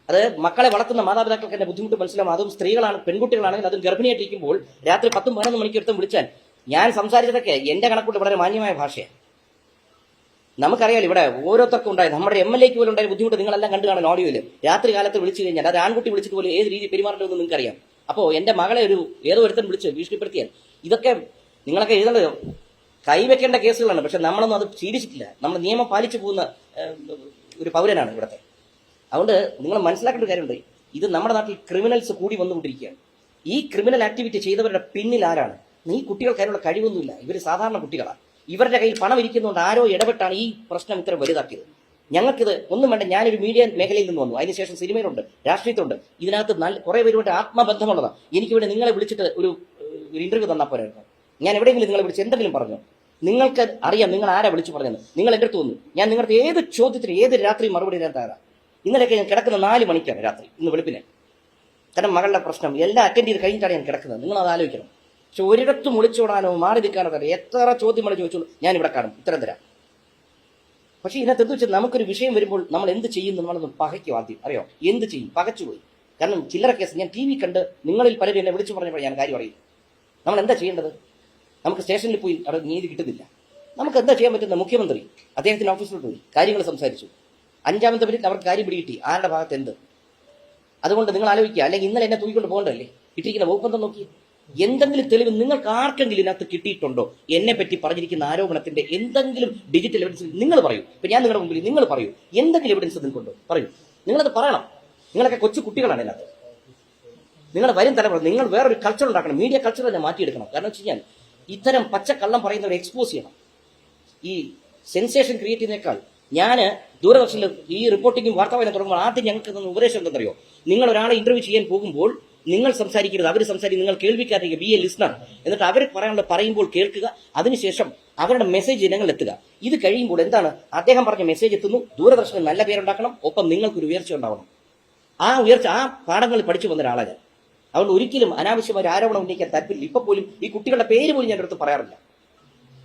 അത് മക്കളെ വളർത്തുന്ന മാതാപിതാക്കൾക്ക് എന്റെ ബുദ്ധിമുട്ട് മനസ്സിലാവും. അതും സ്ത്രീകളാണ്, പെൺകുട്ടികളാണെങ്കിൽ അതും ഗർഭിണിയായിട്ടിരിക്കുമ്പോൾ രാത്രി 10-11 മണിക്ക് എടുത്തും വിളിച്ചാൽ ഞാൻ സംസാരിച്ചതൊക്കെ എന്റെ കണക്കൂട്ട് വളരെ മാന്യമായ ഭാഷയാണ്. നമുക്കറിയാലോ ഇവിടെ ഓരോരുത്തർക്കും ഉണ്ടായത്. നമ്മുടെ MLA പോലും ഉണ്ടായ ബുദ്ധിമുട്ട് നിങ്ങളെല്ലാം കണ്ടു കാണാൻ ഓഡിയോയിൽ. രാത്രി കാലത്ത് വിളിച്ചു കഴിഞ്ഞാൽ അത് ആൺകുട്ടി വിളിച്ചിട്ട് പോലും ഏത് രീതി പെരുമാറേണ്ടതെന്ന് നിങ്ങൾക്കറിയാം. അപ്പോൾ എന്റെ മകളെ ഏതോ ഒരുത്തൻ വിളിച്ച് ഭീഷണിപ്പെടുത്തിയാൽ ഇതൊക്കെ നിങ്ങളൊക്കെ എഴുതേണ്ടത് കൈവെക്കേണ്ട കേസുകളാണ്. പക്ഷെ നമ്മളൊന്നും അത് ശീലിച്ചിട്ടില്ല. നമ്മൾ നിയമം പാലിച്ചു പോകുന്ന ഒരു പൗരനാണ് ഇവിടുത്തെ. അതുകൊണ്ട് നിങ്ങൾ മനസ്സിലാക്കേണ്ട ഒരു കാര്യമുണ്ട്. ഇത് നമ്മുടെ നാട്ടിൽ ക്രിമിനൽസ് കൂടി വന്നുകൊണ്ടിരിക്കുകയാണ്. ഈ ക്രിമിനൽ ആക്ടിവിറ്റി ചെയ്തവരുടെ പിന്നിൽ ആരാണ്? ഈ കുട്ടികൾക്ക് അതിനുള്ള കഴിവൊന്നുമില്ല. ഇവർ സാധാരണ കുട്ടികളാണ്. ഇവരുടെ കയ്യിൽ പണം ഇരിക്കുന്നതുകൊണ്ട് ആരോ ഇടപെട്ടാണ് ഈ പ്രശ്നം ഇത്ര വലുതാക്കിയത്. ഞങ്ങൾക്കിത് ഒന്നും വേണ്ട. ഞാനൊരു മീഡിയ മേഖലയിൽ നിന്ന് വന്നു, അതിനുശേഷം സിനിമയിലുണ്ട്, രാഷ്ട്രീയത്തിലുണ്ട്. ഇതിനകത്ത് കുറേ പേരുമായിട്ട് ആത്മബന്ധമുള്ളതാണ്. എനിക്ക് വേണ്ടി നിങ്ങളെ വിളിച്ചിട്ട് ഒരു ഇന്റർവ്യൂ തന്നാൽ പോരായിരുന്നു. ഞാൻ എവിടെയെങ്കിലും നിങ്ങളെ വിളിച്ച് എന്തെങ്കിലും പറഞ്ഞു? നിങ്ങൾക്ക് അറിയാം നിങ്ങൾ ആരാ വിളിച്ചു പറഞ്ഞത്. നിങ്ങൾ എൻ്റെ അടുത്ത് വന്നു, ഞാൻ നിങ്ങളുടെ ഏത് ചോദ്യത്തിന് ഏത് രാത്രി മറുപടി തരാൻ തയ്യാറാണ്. ഇന്നലെയൊക്കെ ഞാൻ കിടക്കുന്ന 4 മണിക്കാണ് രാത്രി, ഇന്ന് വെളുപ്പിനെ. കാരണം മകളുടെ പ്രശ്നം എല്ലാം അറ്റൻഡ് ചെയ്ത് കഴിഞ്ഞിട്ടാണ് ഞാൻ കിടക്കുന്നത്. നിങ്ങൾ അത് ആലോചിക്കണം. പക്ഷെ ഒരിടത്തും ഒളിച്ചോടാനോ മാറി നിൽക്കാനോ തരാം. എത്ര ചോദ്യങ്ങൾ ചോദിച്ചോളൂ, ഞാൻ ഇവിടെ കാണും, ഉത്തരം തരാം. പക്ഷെ ഇതിനകത്ത് എന്ത് വെച്ചാൽ നമുക്കൊരു വിഷയം വരുമ്പോൾ നമ്മൾ എന്ത് ചെയ്യുന്നു നമ്മളൊന്ന് പകയ്ക്കും. ആദ്യം അറിയോ എന്ത് ചെയ്യും? പകച്ചുപോയി. കാരണം ചില്ലറ കേസ് ഞാൻ TV കണ്ട് നിങ്ങളിൽ പലരും എന്നെ വിളിച്ചു പറഞ്ഞപ്പോൾ ഞാൻ കാര്യം അറിയും. നമ്മൾ എന്താ ചെയ്യേണ്ടത്? നമുക്ക് സ്റ്റേഷനിൽ പോയി അവിടെ നീതി കിട്ടുന്നില്ല. നമുക്ക് എന്താ ചെയ്യാൻ പറ്റുന്ന? മുഖ്യമന്ത്രി അദ്ദേഹത്തിന്റെ ഓഫീസിലോട്ട് പോയി കാര്യങ്ങൾ സംസാരിച്ചു. 5ാമത്തെ മിനിറ്റ് അവർക്ക് കാര്യം പിടികിട്ടി ആരുടെ ഭാഗത്ത് എന്ത്. അതുകൊണ്ട് നിങ്ങൾ ആലോചിക്കുക. അല്ലെങ്കിൽ ഇന്നലെ എന്നെ തൂക്കിക്കൊണ്ട് പോകണ്ടല്ലേ? കിട്ടിയിരിക്കുന്ന വകുപ്പെന്താ നോക്കി. എന്തെങ്കിലും തെളിവ് നിങ്ങൾക്ക് ആർക്കെങ്കിലും ഇതിനകത്ത് കിട്ടിയിട്ടുണ്ടോ? എന്നെ പറ്റി പറഞ്ഞിരിക്കുന്ന ആരോപണത്തിന്റെ എന്തെങ്കിലും ഡിജിറ്റൽ എവിഡൻസ് നിങ്ങൾ പറയൂ. ഇപ്പൊ ഞാൻ നിങ്ങളുടെ മുമ്പിൽ നിങ്ങൾ പറയൂ, എന്തെങ്കിലും എവിഡൻസ് നിങ്ങൾക്കുണ്ടോ? പറയൂ. നിങ്ങളത് പറയണം. നിങ്ങളൊക്കെ കൊച്ചു കുട്ടികളാണ് ഇതിനകത്ത്. നിങ്ങൾ വരും തലമുറ നിങ്ങൾ വേറൊരു കൾച്ചർ ഉണ്ടാക്കണം. മീഡിയ കൾച്ചർ തന്നെ മാറ്റിയെടുക്കണം. കാരണം വെച്ച് കഴിഞ്ഞാൽ ഇത്തരം പച്ചക്കള്ളം പറയുന്നവരെ എക്സ്പോസ് ചെയ്യണം. ഈ സെൻസേഷൻ ക്രിയേറ്റ് ചെയ്യുന്നേക്കാൾ ഞാൻ ദൂരദർശനിൽ ഈ റിപ്പോർട്ടിങ്ങും വാർത്താവായന തുടങ്ങുമ്പോൾ ആദ്യം ഞങ്ങൾക്ക് തന്ന ഉപദേശം എന്തെന്നറിയോ? നിങ്ങൾ ഒരാളെ ഇന്റർവ്യൂ ചെയ്യാൻ പോകുമ്പോൾ നിങ്ങൾ സംസാരിക്കരുത്, അവർ സംസാരിക്കും, നിങ്ങൾ കേൾവിക്കാരിക, ബി എ ലിസ്ണർ. എന്നിട്ട് അവർ പറയാനുള്ള പറയുമ്പോൾ കേൾക്കുക. അതിനുശേഷം അവരുടെ മെസ്സേജ് ജനങ്ങളിൽ എത്തുക. ഇത് കഴിയുമ്പോൾ എന്താണ്? അദ്ദേഹം പറഞ്ഞ മെസ്സേജ് എത്തുന്നു. ദൂരദർശന് നല്ല പേരുണ്ടാക്കണം, ഒപ്പം നിങ്ങൾക്കൊരു ഉയർച്ച ഉണ്ടാവണം. ആ ഉയർച്ച ആ പാഠങ്ങൾ പഠിച്ചു വന്ന ഒരാളാണ്. അതുകൊണ്ട് ഒരിക്കലും അനാവശ്യമായ ആരോപണം ഉന്നയിക്കാൻ താല്പര്യമില്ല. ഇപ്പൊ പോലും ഈ കുട്ടികളുടെ പേര് പോലും ഞാൻ അടുത്ത് പറയാറില്ല.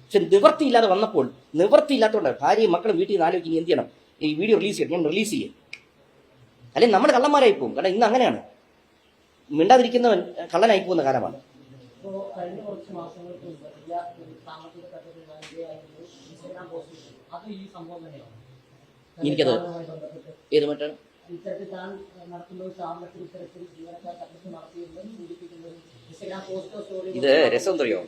പക്ഷെ നിവൃത്തിയില്ലാതെ വന്നപ്പോൾ, നിവൃത്തിയില്ലാത്തതുകൊണ്ട് ഭാര്യയും മക്കളും വീട്ടിൽ നിന്ന് ആലോചിക്കും എന്ത് ചെയ്യണം, ഈ വീഡിയോ റിലീസ് ചെയ്യണം, ഞാൻ റിലീസ് ചെയ്യും. അല്ലെങ്കിൽ നമ്മൾ കള്ളന്മാരായി പോകും. കാരണം ഇന്ന് അങ്ങനെയാണ്, മിണ്ടാതിരിക്കുന്നവൻ കള്ളനായി പോകുന്ന കാലമാണ്. ഇപ്പോൾ കഴിഞ്ഞ കുറച്ച് മാസങ്ങൾക്ക് മുമ്പ് സാമ്പത്തിക തട്ടിപ്പ് ഇൻസ്റ്റാഗ്രാം പോസ്റ്റ് ചെയ്തു. അത് ഈ സംഭവം തന്നെയാണ്. എനിക്കത് ഏത് മറ്റാണ് ഇത്തരത്തിൽ താൻ നടത്തുന്ന സ്ഥാപനത്തിൽ ഇത്തരത്തിൽ ജീവനക്കാർ തട്ടിപ്പ് നടത്തിയതെന്ന് സൂചിപ്പിക്കുന്നത് ഇൻസ്റ്റാഗ്രാം പോസ്റ്റോ സ്റ്റോറി. ഇത് രസം അറിയോ?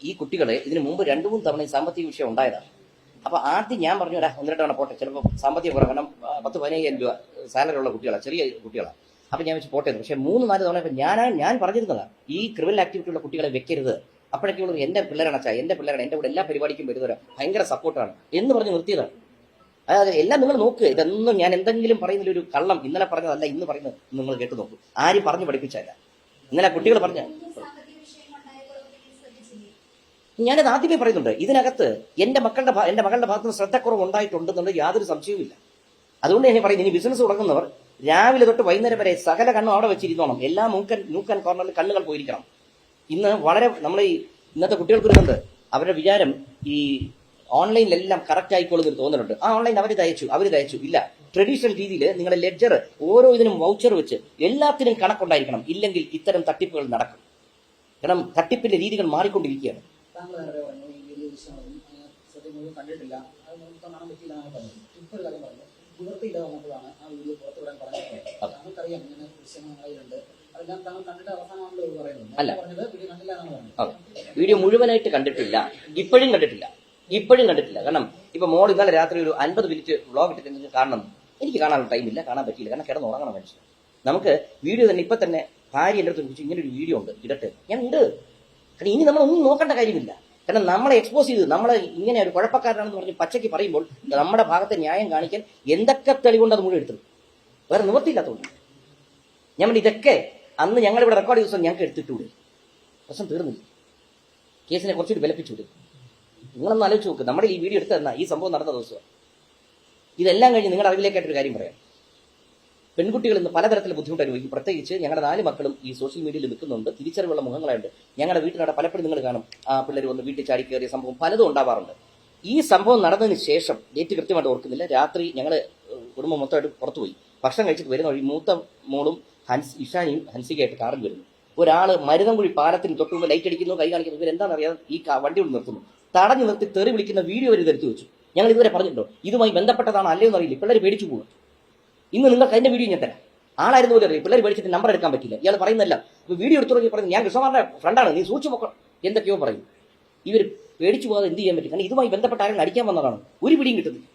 ഈ കുട്ടികളെ ഇതിനു മുമ്പ് 2-3 തവണ ഈ സാമ്പത്തിക വിഷയം ഉണ്ടായതാണ്. അപ്പൊ ആദ്യം ഞാൻ പറഞ്ഞു, 1-2 തവണ പോട്ടെ, ചിലപ്പോൾ സാമ്പത്തിക കുറവ്, കാരണം 10-15,000 രൂപ സാലറി ഉള്ള കുട്ടികളാണ്, ചെറിയ കുട്ടികളാണ്. അപ്പൊ ഞാൻ വെച്ച് പോട്ടെ. പക്ഷെ 3-4 തവണ ഞാൻ പറഞ്ഞിരുന്നതാണ് ഈ ക്രിമിനൽ ആക്ടിവിറ്റി ഉള്ള കുട്ടികളെ വെക്കരുത്. അപ്പോഴേക്കുള്ളത് എന്റെ പിള്ളേരാണ് അച്ഛാ, എന്റെ പിള്ളേരാണ്, എന്റെ കൂടെ എല്ലാ പരിപാടിക്കും വരുന്നവരാ, ഭയങ്കര സപ്പോർട്ടാണ് എന്ന് പറഞ്ഞ് നിർത്തിയതാണ്. അതായത് എല്ലാം നിങ്ങൾ നോക്ക്. ഇതൊന്നും ഞാൻ എന്തെങ്കിലും പറയുന്നതിൽ ഒരു കള്ളം ഇന്നലെ പറഞ്ഞതല്ല, ഇന്ന് പറയുന്നത് നിങ്ങൾ കേട്ടു നോക്കൂ. ആരും പറഞ്ഞു പഠിപ്പിച്ചല്ല. ഇന്നലെ കുട്ടികൾ പറഞ്ഞ ഞാനത് ആദ്യമേ പറയുന്നുണ്ട്. ഇതിനകത്ത് എന്റെ മകളുടെ ഭാഗത്ത് നിന്ന് ശ്രദ്ധക്കുറവ് ഉണ്ടായിട്ടുണ്ടെന്നുള്ള യാതൊരു സംശയവുമില്ല. അതുകൊണ്ട് ഞാൻ പറയുന്നത്, ഇനി ബിസിനസ് തുടങ്ങുന്നവർ രാവിലെ തൊട്ട് വൈകുന്നേരം വരെ സകല കണ്ണും അവിടെ വെച്ചിരുന്നോണം. എല്ലാ നൂക്കൻ കോർണറിൽ കണ്ണുകൾ പോയിരിക്കണം. ഇന്ന് വളരെ നമ്മൾ ഈ ഇന്നത്തെ കുട്ടികൾക്ക് വരുന്നുണ്ട്, അവരുടെ വിചാരം ഈ ഓൺലൈനിലെല്ലാം കറക്റ്റ് ആയിക്കോളും എന്ന് തോന്നുന്നുണ്ട്. ആ ഓൺലൈൻ അവർ തയ്ച്ചു ഇല്ല. ട്രഡീഷണൽ രീതിയിൽ നിങ്ങളുടെ ലെഡ്ജർ ഓരോ ഇതിനും വൗച്ചർ വെച്ച് എല്ലാത്തിനും കണക്കുണ്ടായിരിക്കണം. ഇല്ലെങ്കിൽ ഇത്തരം തട്ടിപ്പുകൾ നടക്കും. കാരണം തട്ടിപ്പിന്റെ രീതികൾ മാറിക്കൊണ്ടിരിക്കുകയാണ്. താങ്കൾ നേരെ പറഞ്ഞു ഈ വീഡിയോ ദൃശ്യങ്ങളൊന്നും സത്യം മുഴുവൻ കണ്ടിട്ടില്ല, അത് നമുക്ക് കാണാൻ പറ്റിയില്ല എന്നാണ് പറഞ്ഞത്. ഇപ്പോൾ ഒരു കാര്യം പറഞ്ഞു, നിവൃത്തിയില്ല വന്നപ്പോഴാണ് ആ വീഡിയോ പുറത്തുവിടാൻ പറഞ്ഞത്. താങ്കൾക്കറിയാം ഇങ്ങനെ ദൃശ്യങ്ങൾ നിലയിലുണ്ട്, അതെല്ലാം താങ്കൾ കണ്ടിട്ട് അവസാനമാണല്ലോ ഇത് പറയുന്നത്. അല്ല, പറഞ്ഞത് വീഡിയോ കണ്ടില്ല എന്നാണ് പറഞ്ഞത്. വീഡിയോ മുഴുവനായിട്ട് കണ്ടിട്ടില്ല, ഇപ്പോഴും കണ്ടിട്ടില്ല. കാരണം ഇപ്പൊ മോൾ ഇന്നലെ രാത്രി ഒരു 50 മിനിറ്റ് വ്ളോഗ് ഇട്ടിട്ട് നിങ്ങൾക്ക് കാണണം. എനിക്ക് കാണാനുള്ള ടൈമില്ല, കാണാൻ പറ്റിയില്ല. കാരണം കിടന്നുറങ്ങണം മനുഷ്യൻ. നമുക്ക് വീഡിയോ തന്നെ ഇപ്പൊ തന്നെ ഭാര്യ എൻ്റെ അടുത്ത് ചോദിച്ചു ഇങ്ങനെ ഒരു വീഡിയോ ഉണ്ട്, ഇടട്ടെ. ഞാൻ ഉണ്ട്. കാരണം ഇനി നമ്മളൊന്നും നോക്കേണ്ട കാര്യമില്ല. കാരണം നമ്മളെ എക്സ്പോസ് ചെയ്ത് നമ്മളെ ഇങ്ങനെ ഒരു കുഴപ്പക്കാരനാണെന്ന് പറഞ്ഞ് പച്ചയ്ക്ക് പറയുമ്പോൾ നമ്മുടെ ഭാഗത്തെ ന്യായം കാണിക്കാൻ എന്തൊക്കെ തെളിവുണ്ട് അത് മുഴുവൻ എടുത്തത്. വേറെ നിവൃത്തിയില്ലാത്തതുകൊണ്ട് ഞാൻ പറഞ്ഞു ഇതൊക്കെ അന്ന് ഞങ്ങളിവിടെ റെക്കോർഡ് ചെയ്ത ദിവസം ഞങ്ങൾക്ക് എടുത്തിട്ടൂടെ, പ്രശ്നം തീർന്നില്ല. കേസിനെ കുറച്ചുകൂടി ബലപ്പിച്ചുവിടും. നിങ്ങളൊന്ന് ആലോചിച്ച് നോക്ക്, നമ്മുടെ ഈ വീഡിയോ എടുത്തു തന്ന ഈ സംഭവം നടന്ന ദിവസം ഇതെല്ലാം കഴിഞ്ഞ് നിങ്ങളുടെ അറിവിലേക്കായിട്ടൊരു കാര്യം പറയാം. പെൺകുട്ടികൾ ഇന്ന് പലതരത്തിൽ ബുദ്ധിമുട്ട് അനുഭവിക്കും. പ്രത്യേകിച്ച് ഞങ്ങളുടെ 4 മക്കളും ഈ സോഷ്യൽ മീഡിയയിൽ നിൽക്കുന്നുണ്ട്. തിരിച്ചറിവുള്ള മുഖങ്ങളായിട്ട് ഞങ്ങളുടെ വീട്ടിനവിടെ പലപ്പോഴും നിങ്ങൾ കാണും ആ പിള്ളേർ വന്ന് വീട്ടിൽ ചാടി കയറിയ സംഭവം പലതും ഉണ്ടാവാറുണ്ട്. ഈ സംഭവം നടന്നതിന് ശേഷം ഡേറ്റ് കൃത്യമായിട്ട് ഓർക്കുന്നില്ല, രാത്രി ഞങ്ങൾ കുടുംബം മൊത്തമായിട്ട് പുറത്തുപോയി ഭക്ഷണം കഴിച്ചിട്ട് വരുന്ന വഴി മൂത്ത മോളും ഇഷാനിയും ഹൻസികയായിട്ട് കാറിൽ വരുന്നു. ഒരാൾ മരുതൻകുഴി പാലത്തിന് തൊട്ട് മുമ്പ് ലൈറ്റ് അടിക്കുന്നു, കൈ കാണിക്കുന്നു. ഇവരെന്താണെന്നറിയാതെ ഈ വണ്ടി കൊണ്ട് നിർത്തുന്നു. തടഞ്ഞു നിർത്തി തെറി വിളിക്കുന്ന വീഡിയോ വരെ ധരിച്ചു വെച്ചു. ഞങ്ങൾ ഇതുവരെ പറഞ്ഞിട്ടുണ്ടോ ഇതുമായി ബന്ധപ്പെട്ടതാണോ അല്ലയോ എന്നറിയില്ല. പിള്ളേർ പേടിച്ചു പോകും. ഇന്ന് നിങ്ങൾക്ക് അതിന്റെ വീഡിയോ ഞാൻ തരാം. ആളായിരുന്നു പോലും അറിയാം. പിള്ളേർ പേടിച്ചിട്ട് നമ്പർ എടുക്കാൻ പറ്റില്ല. ഇയാൾ പറയുന്നല്ല വീഡിയോ എടുത്തു തുടങ്ങി പറയുന്നത് ഞാൻ കൃഷ്ണമാരുടെ ഫ്രണ്ടാണ്, നീ സൂക്ഷിച്ചു പോക്കണം എന്തൊക്കെയോ പറയും. ഇവർ പേടിച്ചു പോകാതെ എന്ത് ചെയ്യാൻ പറ്റും? കാരണം ഇതുമായി ബന്ധപ്പെട്ട ആരെങ്കിലും അടിക്കാൻ വന്നതാണ്. ഒരു പിടിയും കിട്ടുന്നില്ല.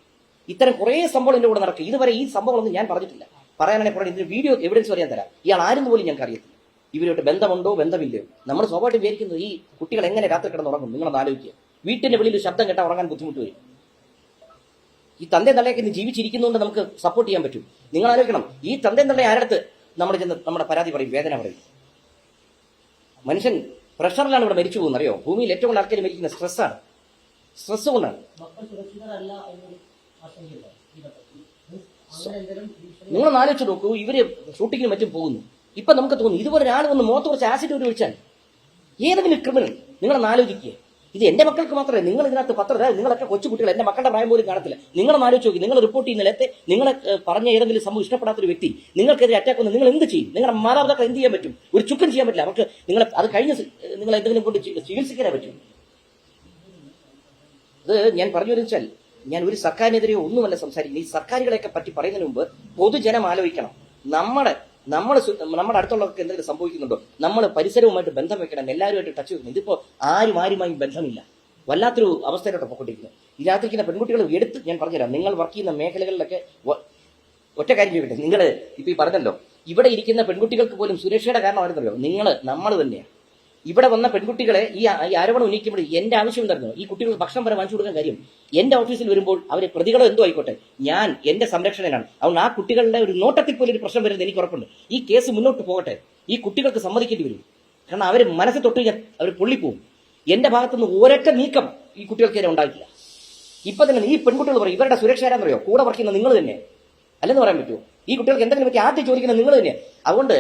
ഇത്തരം കുറേ സംഭവം എൻ്റെ കൂടെ നടക്കും. ഇതുവരെ ഈ സംഭവങ്ങളൊന്നും ഞാൻ പറഞ്ഞിട്ടില്ല. പറയാനാണെങ്കിൽ പറയാൻ ഇതിന് വീഡിയോ എവിഡൻസ് പറയാൻ തരാം. ഇയാൾ ആരെന്ന് പോലും ഞങ്ങൾക്ക് അറിയത്തില്ല. ഇവരോട്ട് ബന്ധമുണ്ടോ ബന്ധമില്ലയോ? നമ്മൾ സ്വാഭാവികമായിട്ട് വിചാരിക്കുന്നത് ഈ കുട്ടികൾ എങ്ങനെ രാത്രി കിടന്നുറങ്ങും. നിങ്ങളൊന്ന് ആലോചിക്കുക. വീട്ടിന്റെ വെളിയിൽ ശബ്ദം കേട്ടാൽ ഉറങ്ങാൻ ബുദ്ധിമുട്ട് വരും. ഈ തന്തേ തള്ളയൊക്കെ ഇന്ന് ജീവിച്ചിരിക്കുന്നതുകൊണ്ട് നമുക്ക് സപ്പോർട്ട് ചെയ്യാൻ പറ്റും. നിങ്ങൾ ആലോചിക്കണം, ഈ തന്തേ തള്ളയെ ആരടുത്ത് നമ്മൾ ചെന്ന് നമ്മുടെ പരാതി പറയും, വേദന പറയും. മനുഷ്യൻ പ്രഷറിലാണ് ഇവിടെ മരിച്ചു പോകുന്നത്. അറിയോ, ഭൂമിയിൽ ഏറ്റവും കൂടുതൽ ആൾക്കാർ മരിക്കുന്ന സ്ട്രെസ്സാണ്. സ്ട്രെസ് കൊണ്ടാണ്. നിങ്ങളൊന്ന് ആലോചിച്ച് നോക്കൂ, ഇവര് ഷൂട്ടിങ്ങിന് മറ്റും പോകുന്നു. ഇപ്പൊ നമുക്ക് തോന്നുന്നു ഇതുപോലെ ഒരാൾ വന്ന് മുഖത്ത് കുറച്ച് ആസിഡ് ഒരു ഒഴിച്ചാൽ ഏതെങ്കിലും ക്രിമിനൽ നിങ്ങളൊന്ന് ആലോചിക്കുക. ഇത് എന്റെ മക്കൾക്ക് മാത്രമേ നിങ്ങൾ ഇതിനകത്ത് നിങ്ങളൊക്കെ കൊച്ചു കുട്ടികൾ, എന്റെ മക്കളുടെ പ്രായം പോലും കാണത്തില്ല. നിങ്ങളൊന്ന് ആലോചിച്ച് നോക്കി, നിങ്ങൾ റിപ്പോർട്ട് ചെയ്യുന്ന നേരത്തെ നിങ്ങളെ പറഞ്ഞ ഏതെങ്കിലും സംഭവം ഇഷ്ടപ്പെടാത്തൊരു വ്യക്തി നിങ്ങൾക്കെതിരെ അറ്റാക്ക് വന്ന് നിങ്ങൾ എന്ത് ചെയ്യും? നിങ്ങളുടെ മാതാപിതാക്കൾ എന്ത് ചെയ്യാൻ പറ്റും? ഒരു ചുക്കും ചെയ്യാൻ പറ്റില്ല. അവർക്ക് നിങ്ങൾ അത് കഴിഞ്ഞ് നിങ്ങൾ എന്തെങ്കിലും കൊണ്ട് ചികിത്സിക്കാനേ പറ്റും. അത് ഞാൻ പറഞ്ഞു വെച്ചാൽ ഞാൻ ഒരു സർക്കാരിനെതിരെ ഒന്നുമല്ല സംസാരിക്കുന്നത്. ഈ സർക്കാരുകളെയൊക്കെ പറ്റി പറയുന്നതിന് മുമ്പ് പൊതുജനം ആലോചിക്കണം. നമ്മുടെ അടുത്തുള്ളവർക്ക് എന്തെങ്കിലും സംഭവിക്കുന്നുണ്ടോ? നമ്മൾ പരിസരവുമായിട്ട് ബന്ധം വെക്കണം, എല്ലാവരുമായിട്ട് ടച്ച് വെക്കണം. ഇതിപ്പോ ആരുമായും ബന്ധമില്ല. വല്ലാത്തൊരു അവസ്ഥയിലോട്ട് പോയിക്കൊണ്ടിരിക്കുന്നത്. ഇതിനകത്തിരിക്കുന്ന പെൺകുട്ടികൾ എടുത്ത് ഞാൻ പറഞ്ഞുതരാം. നിങ്ങൾ വർക്ക് ചെയ്യുന്ന മേഖലകളിലൊക്കെ ഒറ്റ കാര്യം ചെയ്യട്ടെ. നിങ്ങൾ ഇപ്പൊ ഈ പറഞ്ഞല്ലോ, ഇവിടെ ഇരിക്കുന്ന പെൺകുട്ടികൾക്ക് പോലും സുരക്ഷയുടെ കാരണം ആയിരുന്നല്ലോ നമ്മൾ തന്നെയാണ്. ഇവിടെ വന്ന പെൺകുട്ടികളെ ഈ ആരോപണം ഉന്നയിക്കുമ്പോൾ എന്റെ ആവശ്യം എന്തായിരുന്നു? ഈ കുട്ടികൾ ഭക്ഷണം വരെ വാങ്ങിച്ചു കൊടുക്കാൻ കാര്യം എന്റെ ഓഫീസിൽ വരുമ്പോൾ അവരെ പ്രതികളോ എന്തോ ആയിക്കോട്ടെ, ഞാൻ എന്റെ സംരക്ഷണയിലാണ്. അതുകൊണ്ട് ആ കുട്ടികളുടെ ഒരു നോട്ടത്തിൽ പോലും ഒരു പ്രശ്നം വരുന്നത് എനിക്ക് ഉറപ്പുണ്ട്. ഈ കേസ് മുന്നോട്ട് പോകട്ടെ. ഈ കുട്ടികൾക്ക് സമ്മതിക്കേണ്ടി വരും. കാരണം അവർ മനസ്സിൽ തൊട്ട് കഴിഞ്ഞാൽ അവർ പൊള്ളിപ്പോവും. എന്റെ ഭാഗത്തുനിന്ന് ഒരൊറ്റ നീക്കം ഈ കുട്ടികൾക്കെതിരെ ഉണ്ടായിട്ടില്ല. ഇപ്പൊ തന്നെ ഈ പെൺകുട്ടികൾ പറയും ഇവരുടെ സുരക്ഷ ആരാന്നറിയോ? കൂടെ വർക്ക് ചെയ്യുന്ന നിങ്ങൾ തന്നെ അല്ലെന്ന് പറയാൻ പറ്റുമോ? ഈ കുട്ടികൾക്ക് എന്തെങ്കിലും പറ്റി ആദ്യം ചോദിക്കുന്നത് നിങ്ങൾ തന്നെ. അതുകൊണ്ട്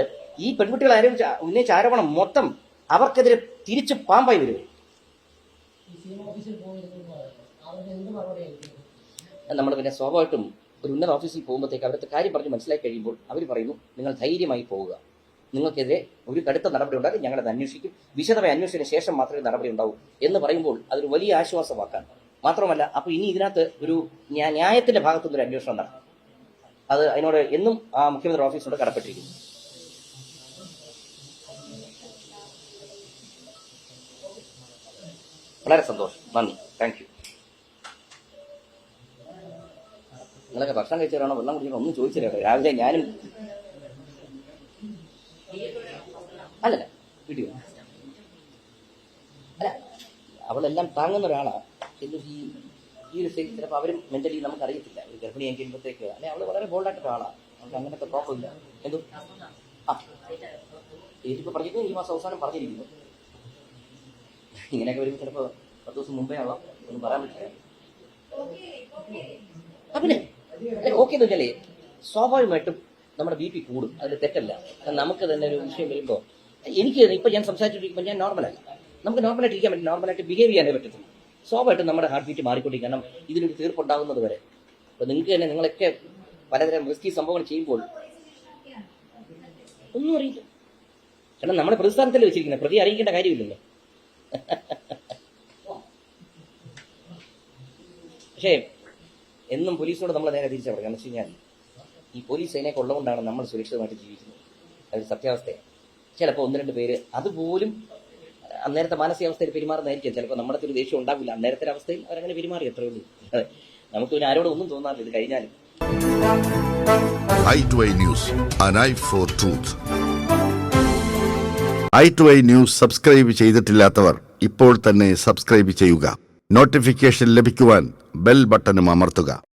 ഈ പെൺകുട്ടികൾ ഉന്നയിച്ച ആരോപണം മൊത്തം അവർക്കെതിരെ തിരിച്ച് പാമ്പായി വരും. നമ്മൾ പിന്നെ സ്വാഭാവികമായിട്ടും ഒരു ഉന്നത ഓഫീസിൽ പോകുമ്പോഴത്തേക്ക് അവരുടെ കാര്യം പറഞ്ഞ് മനസ്സിലാക്കി കഴിയുമ്പോൾ അവർ പറയുന്നു നിങ്ങൾ ധൈര്യമായി പോവുക, നിങ്ങൾക്കെതിരെ ഒരു കടുത്ത നടപടി ഉണ്ടാകും, ഞങ്ങളത് അന്വേഷിക്കും, വിശദമായി അന്വേഷിച്ചതിന് ശേഷം മാത്രമേ നടപടി ഉണ്ടാവൂ എന്ന് പറയുമ്പോൾ അതൊരു വലിയ ആശ്വാസമാക്കാൻ മാത്രമല്ല. അപ്പൊ ഇനി ഇതിനകത്ത് ഒരു ന്യായത്തിന്റെ ഭാഗത്തുനിന്നൊരു അന്വേഷണം നടക്കും. അത് അതിനോട് എന്നും ആ മുഖ്യമന്ത്രി ഓഫീസിനോട് കടപ്പെട്ടിരിക്കുന്നു. വളരെ സന്തോഷം, നന്ദി, താങ്ക് യു. നിങ്ങളൊക്കെ ഭക്ഷണം കഴിച്ചാണോ വെള്ളം കുടിക്കണോ ഒന്നും ചോദിച്ചില്ല. രാവിലെ ഞാനും അല്ലല്ല വീഡിയോ അല്ല, അവളെല്ലാം താങ്ങുന്ന ഒരാളാണ്. ഈ ഒരു സ്റ്റേജിൽ ചിലപ്പോൾ അവരും മെന്റലി നമുക്ക് അറിയത്തില്ല. ഒരു ഗർഭിണിയായി കഴിയുമ്പോഴത്തേക്ക് അല്ലെ അവൾ വളരെ ബോൾഡായിട്ടൊരു ആളാണ്. അവൾക്ക് അങ്ങനത്തെ പ്രോബ്ലം ഇല്ല. എന്തോ ഇതിപ്പോ പറഞ്ഞിട്ട് ഈ മാസം അവസാനം പറഞ്ഞിരിക്കുന്നു. ഇങ്ങനെയൊക്കെ വരുമ്പോൾ ചിലപ്പോൾ 10 ദിവസം മുമ്പേ ആവാം, ഒന്നും പറയാൻ പറ്റില്ല. പിന്നെ ഓക്കെ എന്ന് വെച്ചാലേ സ്വാഭാവികമായിട്ടും നമ്മുടെ BP കൂടും, അതിൽ തെറ്റല്ല. നമുക്ക് തന്നെ ഒരു വിഷയം വരുമ്പോൾ എനിക്ക് ഇപ്പൊ ഞാൻ സംസാരിച്ചിരിക്കുമ്പോൾ ഞാൻ നോർമലല്ല. നമുക്ക് നോർമലായിട്ട് ഇരിക്കാൻ പറ്റും, നോർമലായിട്ട് ബിഹേവ് ചെയ്യാനേ പറ്റത്തില്ല. സ്വാഭാവികമായിട്ടും നമ്മുടെ ഹാർട്ട് ബീറ്റ് മാറിക്കൊണ്ടിരിക്കും. കാരണം ഇതിനൊരു തീർപ്പുണ്ടാകുന്നത് വരെ. അപ്പോൾ നിങ്ങൾക്ക് തന്നെ നിങ്ങളൊക്കെ പലതരം റിസ്കി സംഭവങ്ങൾ ചെയ്യുമ്പോൾ ഒന്നും അറിയില്ല. കാരണം നമ്മളെ പ്രതിസ്ഥാനത്തല്ലേ വെച്ചിരിക്കുന്നത്, പ്രതി അറിയിക്കേണ്ട കാര്യമില്ലല്ലോ. പക്ഷേ എന്നും പോലീസിനോട് നമ്മൾ നേരെ തിരിച്ചാൽ പറയാം. കാരണം വെച്ച് കഴിഞ്ഞാൽ ഈ പോലീസ് സേനയൊക്കെ ഉള്ളതുകൊണ്ടാണ് നമ്മൾ സുരക്ഷിതമായിട്ട് ജീവിക്കുന്നത്. അതൊരു സത്യാവസ്ഥയാണ്. ചിലപ്പോൾ 1-2 പേര് അതുപോലും അന്നേരത്തെ മാനസികാവസ്ഥയിൽ പെരുമാറുന്നതായിരിക്കും. ചിലപ്പോൾ നമ്മുടെ ഒരു ദേഷ്യം ഉണ്ടാവില്ല, അന്നേരത്തെ അവസ്ഥയിൽ അവരങ്ങനെ പെരുമാറി, അത്രേ ഉള്ളൂ. അതെ, നമുക്ക് പിന്നെ ആരോടും ഒന്നും തോന്നാറില്ല ഇത് കഴിഞ്ഞാലും. i2i News, an eye for truth. i2i News subscribe ചെയ്തിട്ടില്ലാത്തവർ ഇപ്പോൾ തന്നെ സബ്സ്ക്രൈബ് ചെയ്യുക. നോട്ടിഫിക്കേഷൻ ലഭിക്കുവാൻ ബെൽ ബട്ടണും അമർത്തുക.